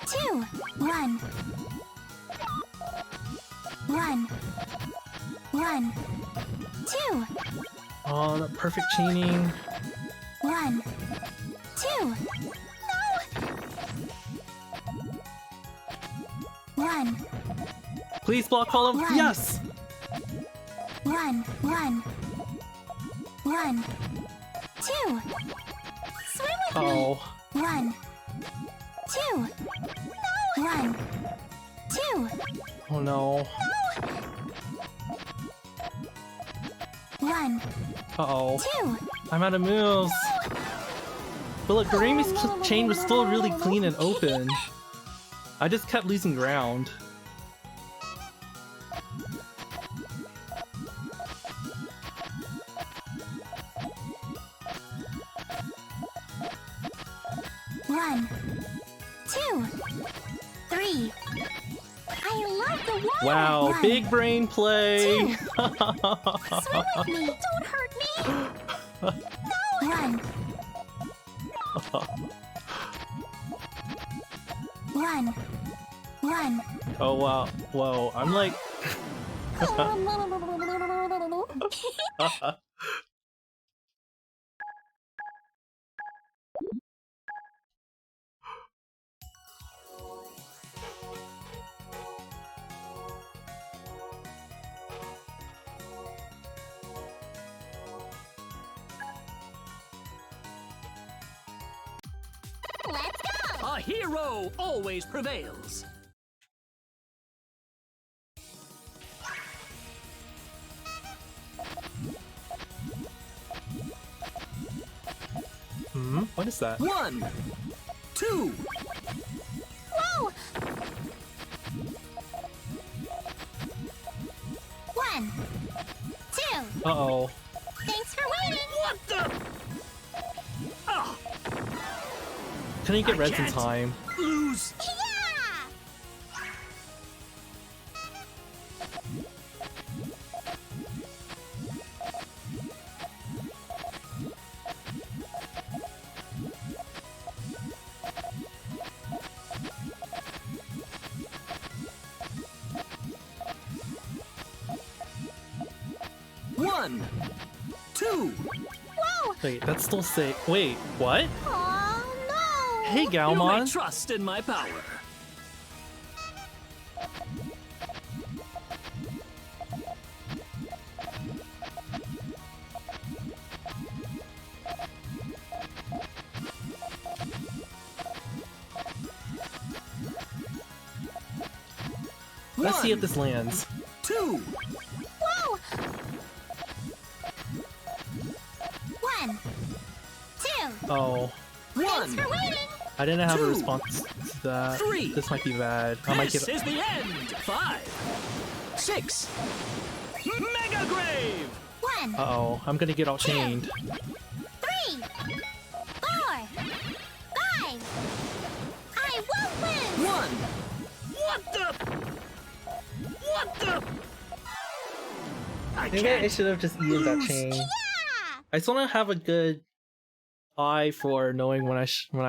2. 1. 1, 1, 2. Oh, that perfect chaining. 1, 2. 1, Please block column. One. Yes! 1, 1, 1, 2. Swim with me. Oh. 1, 2. 1, 2. Oh no. 1, Uh-oh. 2. I'm out of moves. But look, Garami's chain was still really clean and open. I just kept losing ground. 1, 2, 3. I love the water. Wow, 1, big brain play. 2. Swim with me. Don't hurt me. No. 1. 1. 1. Oh wow, whoa! I'm like, Let's go. A hero always prevails. what is that? 1, 2. Whoa. 1, 2. Uh-oh. Thanks for waiting. What the? Ah, Couldn't get I reds in can't. time. lose. Yeah. 1, 2. Whoa. Wait, that's still safe. Wait, what? Oh no. Hey, You may Galmon. trust in my power. Let's see if 1, this lands. 2. Whoa. 1, 2. Oh, Thanks 1. for waiting. I didn't have a 2, response to that. 3. This might be bad. I might This get. is the end. 5, 6. Mega Grave. 1, Uh-oh, I'm gonna get outchained. 3, 4, 5. I won't lose. 1. What the? What the? I Maybe I can't. should have just eaten that lose. chain. Yeah. I still don't have a good eye for knowing when I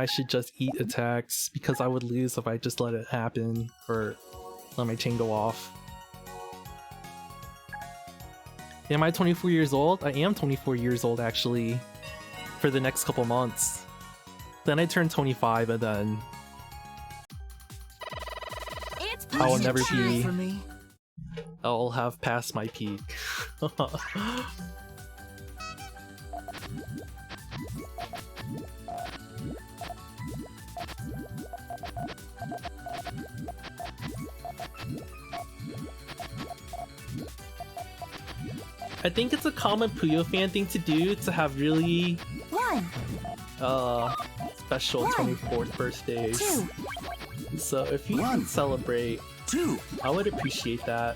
should just eat attacks, because I would lose if I just let it happen or let my chain go off. Am I 24 years old? I am 24 years old actually, for the next couple months. Then I turn 25 and then It's I will push never time. be. For me. I'll have passed my peak. I think it's a common Puyo fan thing to do to have really 1, special 24th birthdays. 2. So if you can celebrate, 2. I would appreciate that.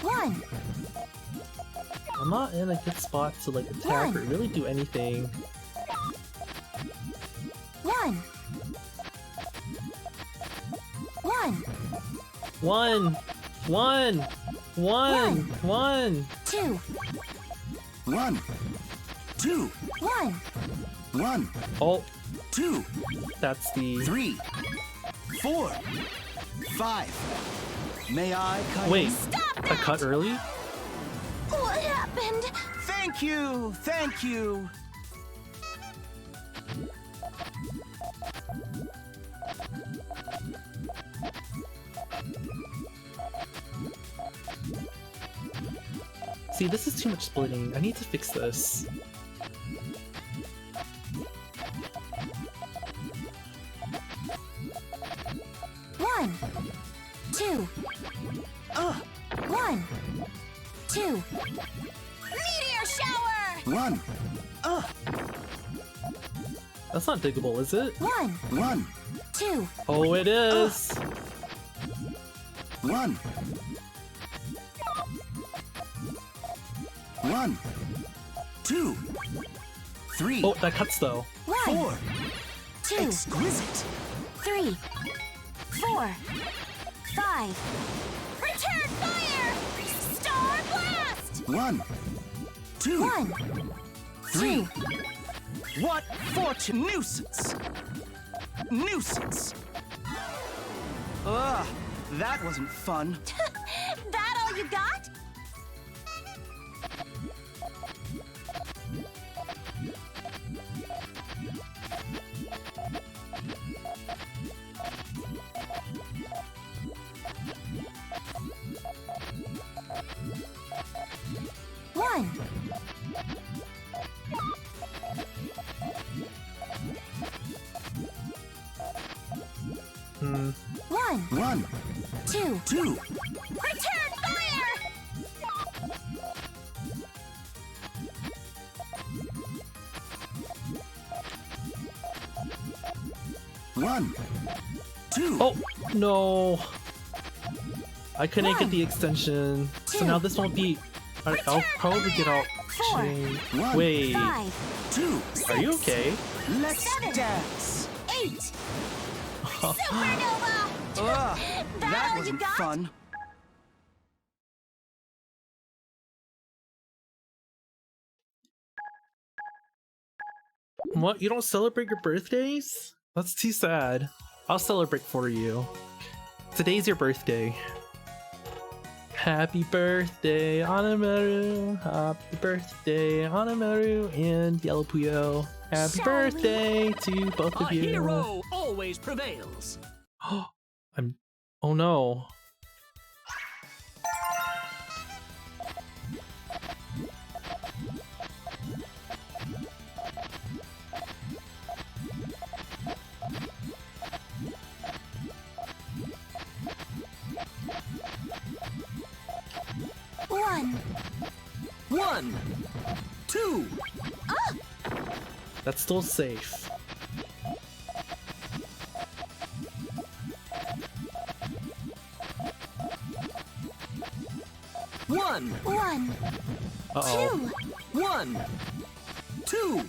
1, I'm not in a good spot to like attack or really do anything. 1, 1, One! 2, 1, 2, 1. 1, Oh, 2, that's the... 3, 4, 5. May I cut? Wait, Stop I that! cut early? What happened? Thank you, thank you. See, this is too much splitting. I need to fix this. One, 2. 1, 2. Meteor shower! 1, That's not diggable, is it? 1, 1, 2. Oh, it is! 1, 1, 2, 3, Oh, that cuts though. 4. 2, Exquisite. 3, 4, 5. Return fire! Star blast! 1, 2, 1, 3. 2. What fortune? Nuisance. Nuisance. Ugh, that wasn't fun. That all you got? One. One, 1, 2. 2, Return fire! 1, 2. Oh, no. I couldn't get One, the extension. So two. now this won't be... I'll probably get out. Four, Chain. 1, Wait, 5, 2. are you 6, okay? Let's 7. dance. 8. Supernova! Ugh, that all you wasn't got? fun. What? You don't celebrate your birthdays? That's too sad. I'll celebrate for you. Today's your birthday. Happy birthday, Anamaru. Happy birthday, Anamaru and Yellow Puyo. Happy Shall birthday to both of A you. hero always prevails. Oh no. One. 1, 2. That's still safe. One, 1, Uh-oh. 2. 1, 2.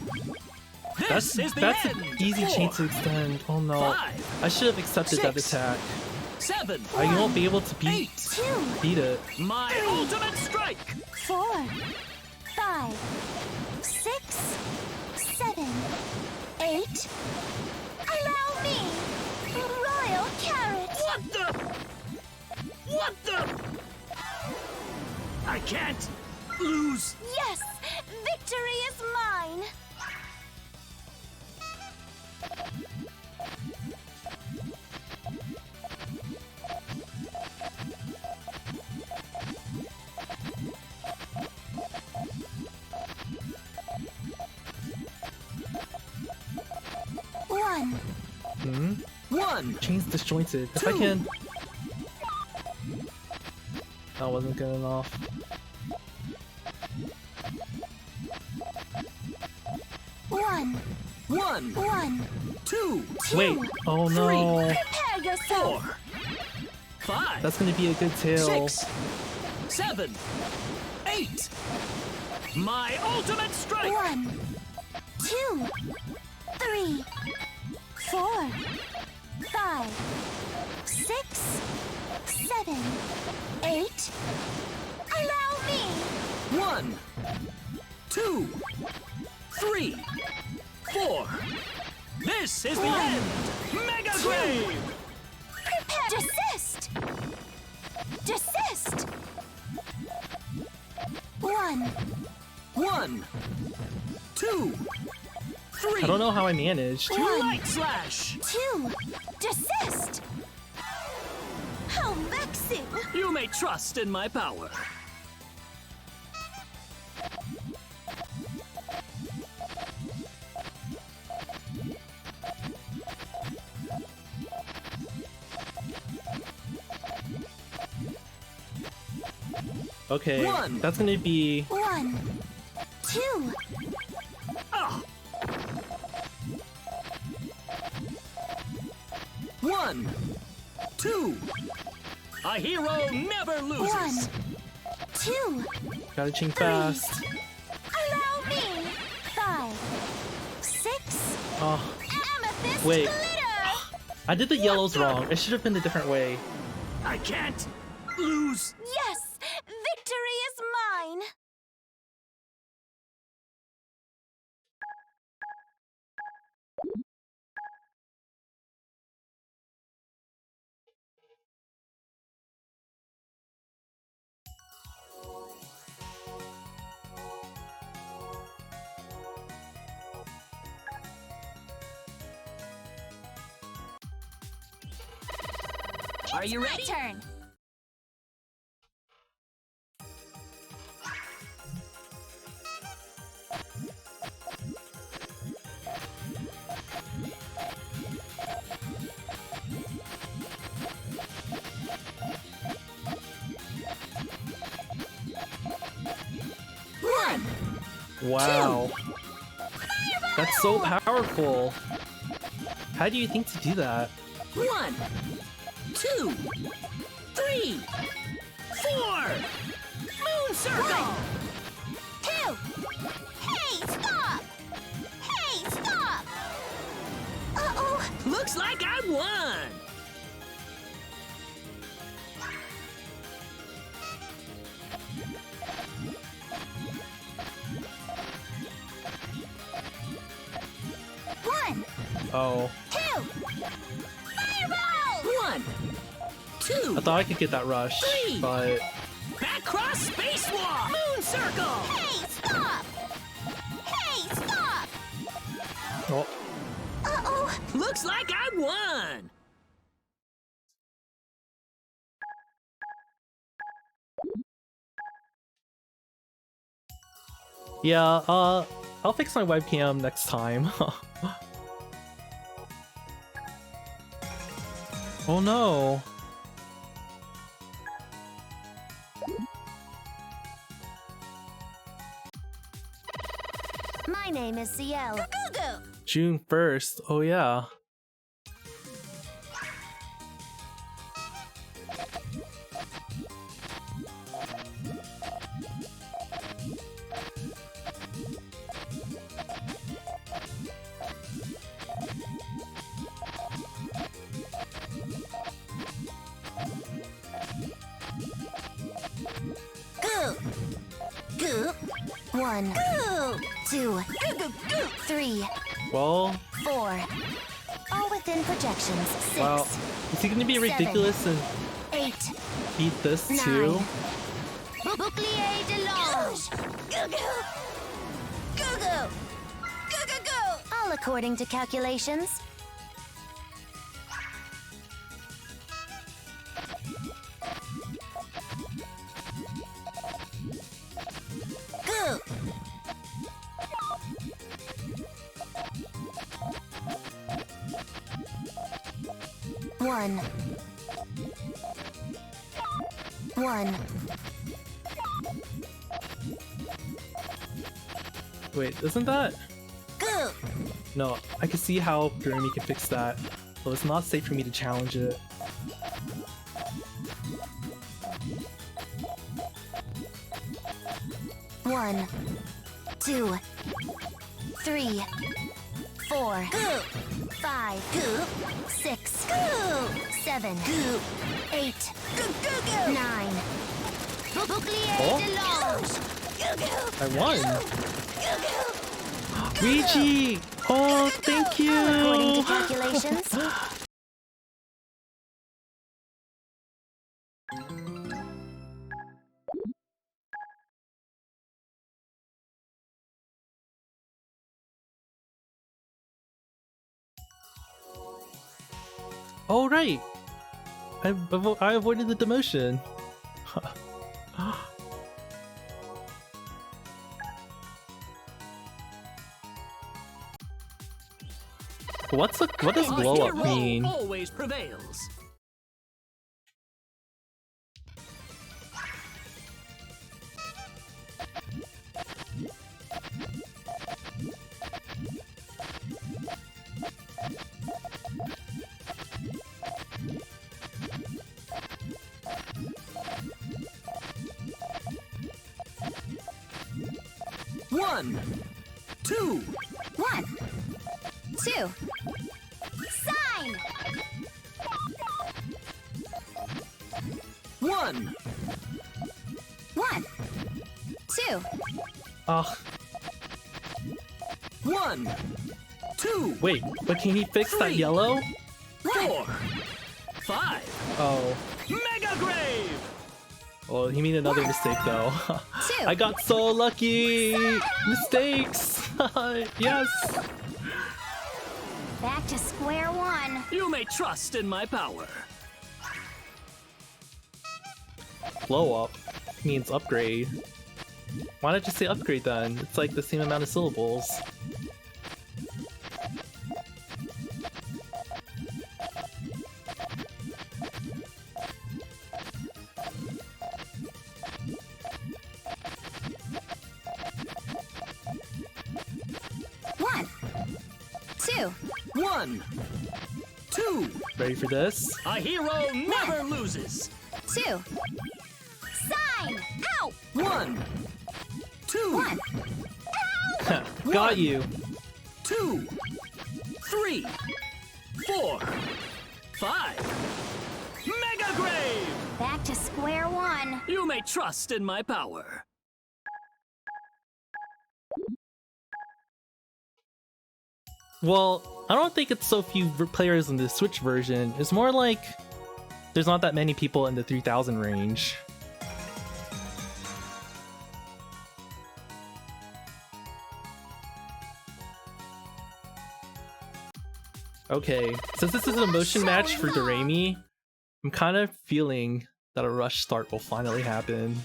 This is the That's end. an easy chain to extend. Oh no. 5, I should have accepted that 6. attack. 7, I won't be able to beat 8. 2, it. My ultimate strike. 4, 5, 6, 7, 8. Allow me! Royal Carrot! What the? What the? I can't lose. Yes! Victory is mine! One. 1, Chain's disjointed. If I Two. can... That wasn't good enough. One. 1, 1. 2. Wait. Oh no. Prepare yourself! 4, 5, That's gonna be a good tail. 6, 7, 8. My ultimate strike. 1, 2, 3, 4, 5, 6, 7, 8. Allow me! 1, 2. 3, 4. This is the One. end. Mega Grave. Prepare! Desist! Desist! 1, 1, 2. 3. I don't know how I managed. Light Slash. 2. Desist! How vexing! You may trust in my power. Okay, One. that's gonna be... 1, 2. Ah, 1, 2. a hero never 1, loses. 2. Gotta chain fast. Allow me! Amethyst Wait. glitter! I did the yellows wrong. It should have been a different way. I can't lose. Yes! Victory is mine! Are you My ready? turn! One! Wow. That's so powerful. How do you think to do that? 1, 2, 3, 4. Moon circle. 2! Hey, stop! Hey, stop! Uh-oh! Looks like I won. One! Oh, 2! Fireball! 1, 2. I thought I could get that rush, Three. but Back cross spacewalk. Moon circle. Hey, stop! Hey, stop! oh, Uh-oh! Looks like I won. yeah. I'll fix my webcam next time. Oh no. My name is Ciel. Goo-goo! June 1st. Oh yeah. Goo! Goo! 1, goo! 2, goo goo goo! 3, Well, 4. All within projections. 6, wow. Is he gonna be 7, ridiculous and 8, beat this 9. too? Bouclier de l'ange! Goo goo! Goo goo! Goo goo goo! All according to calculations. Goo! 1, 1. Wait, isn't that? Goo! No, I can see how Gurumi can fix that. But it's not safe for me to challenge it. One, 2, 3, 4, goo! 5, goo! 6, goo! 7, goo! 8, goo goo goo! 9. Bouclier Oh? de l'ange! Goo goo! I won! Goo goo! Luigi! Oh, thank All according to you! calculations. Oh, right! I avoided the demotion. What does blow up mean? Always prevails. One, 2, 1, 2, 2. Sign! 1. 1. 2. Ugh. 1. 2. Wait, but can he fix that 3. yellow? 4. 5. Oh. Mega Grave! Well, he made another mistake though. 2. I got so lucky! Mistakes! Yes! Back to square one. You may trust in my power. Blow up means upgrade. Why not just say upgrade then? It's like the same amount of syllables. One. 2. 1. 2. Ready for this? A hero never loses. 2. Sign! Ow! 1. 2. 1. Got you! 2. 3. 4. 5. Mega Grave! Back to square one. You may trust in my power. Well, I don't think it's so few players in the Switch version. It's more like there's not that many people in the 3000 range. Okay, since this is a motion match for Doremi, I'm kind of feeling that a rush start will finally happen.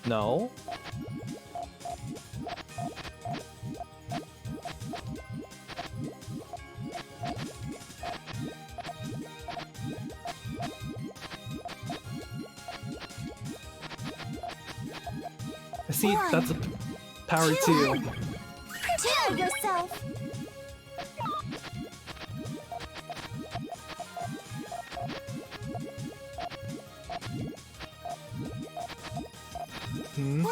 No? See, that's a power 2. Prepare yourself. Hmm? 1.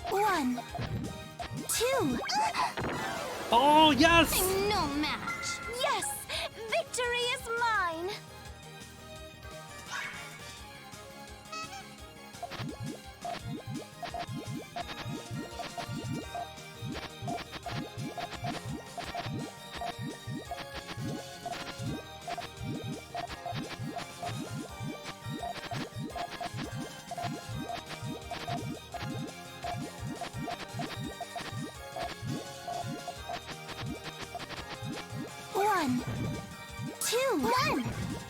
1. 2. Oh, yes! I'm no match. Yes! Victory is mine! One, 2, 1,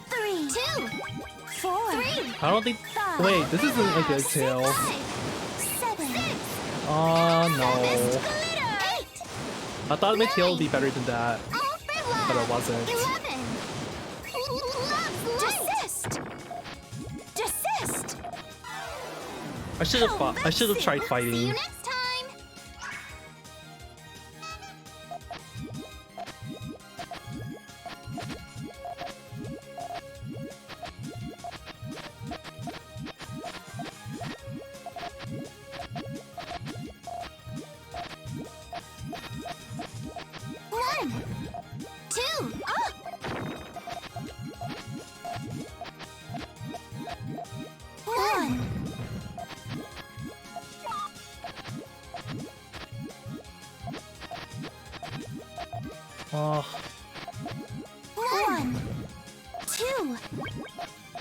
3, 2, 4, 3. I don't think. Five, Wait, this isn't a good tail. 7, 6, Oh no. glitter. 8. I thought my tail would be better than that, All for love. but it wasn't. 11. Desist. Desist. I should have fought. I should have tried See you fighting. next time. One, 2, up. One. Oh, 1, 2,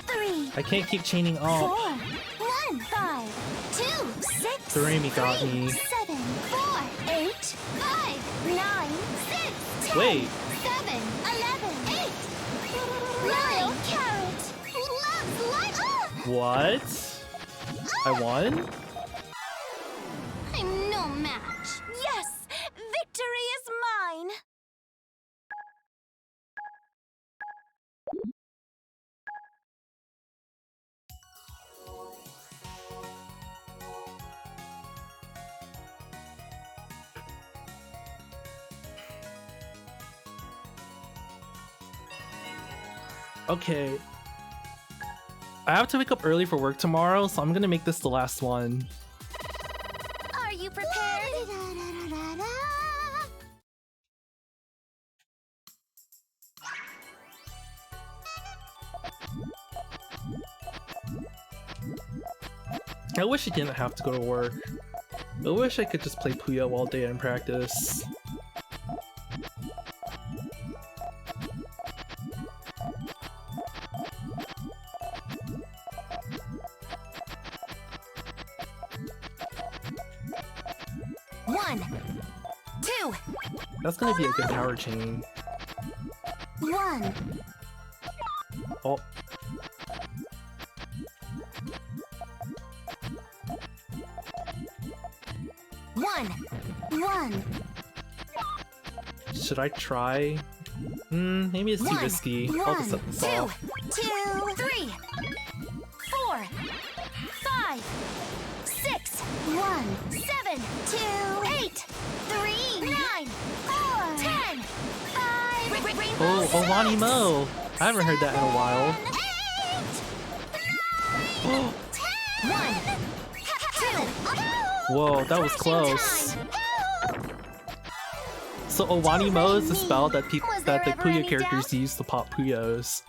3, I can't keep chaining 4, off. 1, 5, 2, 6, Doremi got 3, me. 7, 4, 8, 5, 9, 6, 10, Wait. 7, 11, 8, 9, carrot, loves life. What? I won? I'm no match. Yes, victory is mine. Okay. I have to wake up early for work tomorrow, so I'm gonna make this the last one. Are you prepared? I wish I didn't have to go to work. I wish I could just play Puyo all day and practice. One, two, That's gonna be a good power chain. one. Oh. One. Should I try? Maybe it's too One, risky. I'll just set this off. 2, 3, 4, 5, 6, 1, 7, 2, 8, 3, 9, 4, 10, 5. Oh, Owani Mo! I haven't heard that in a while. 1, 2. Whoa, that was close. So Owani Mo is the spell that the Puyo characters use to pop Puyos.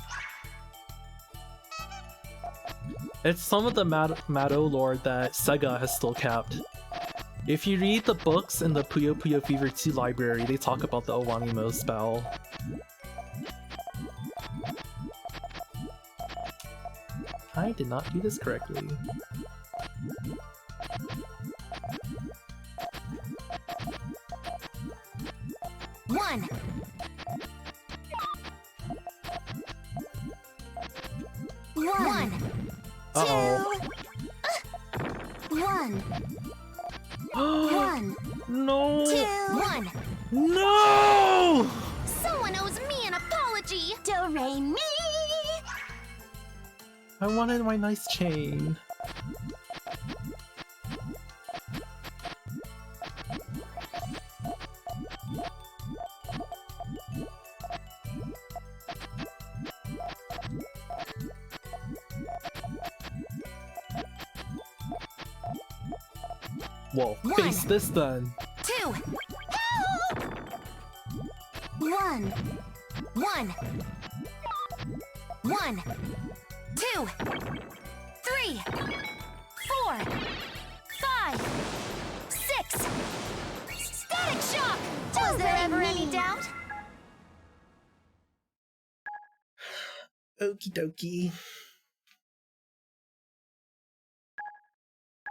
It's some of the Mado lore that Sega has still kept. If you read the books in the Puyo Puyo Fever 2 library, they talk about the Owani Mo spell. I did not do this correctly. One. Uh-oh. One. No! 2, 1. No! Someone owes me an apology. Do re mi. I wanted my nice chain. Whoa, face this then. 2. Help! 1. 2, 3, 4, 5, 6. Static shock! Was there ever any doubt? Okie dokie.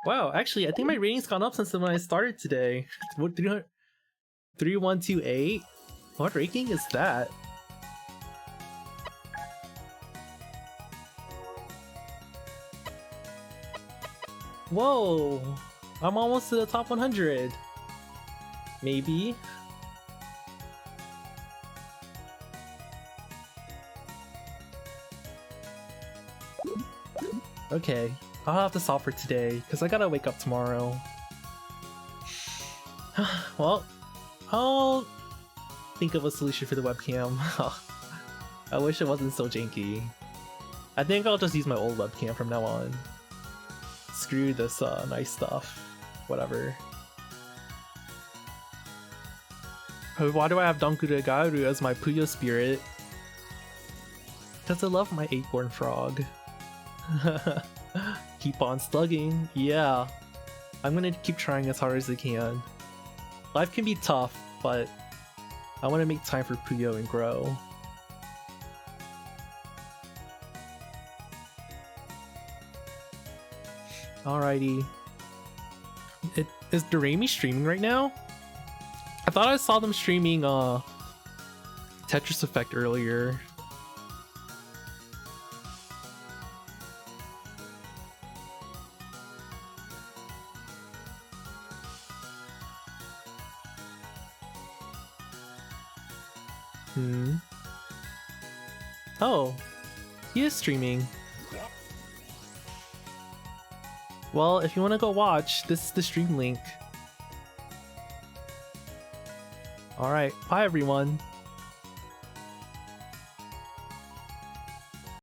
Wow, actually, I think my rating's gone up since when I started today. What, 3128? What ranking is that? Whoa! I'm almost to the top 100. Maybe? Okay, I'll have to stop for today, because I gotta wake up tomorrow. Well, I'll think of a solution for the webcam. I wish it wasn't so janky. I think I'll just use my old webcam from now on. Screw this nice stuff. Whatever. Why do I have Dankuregaru as my Puyo spirit? Because I love my acorn frog. Keep on slugging. Yeah. I'm gonna keep trying as hard as I can. Life can be tough, but I want to make time for Puyo and grow. Alrighty. Is Doremi streaming right now? I thought I saw them streaming Tetris Effect earlier. Oh, he is streaming. Well, if you want to go watch, this is the stream link. Alright, bye everyone.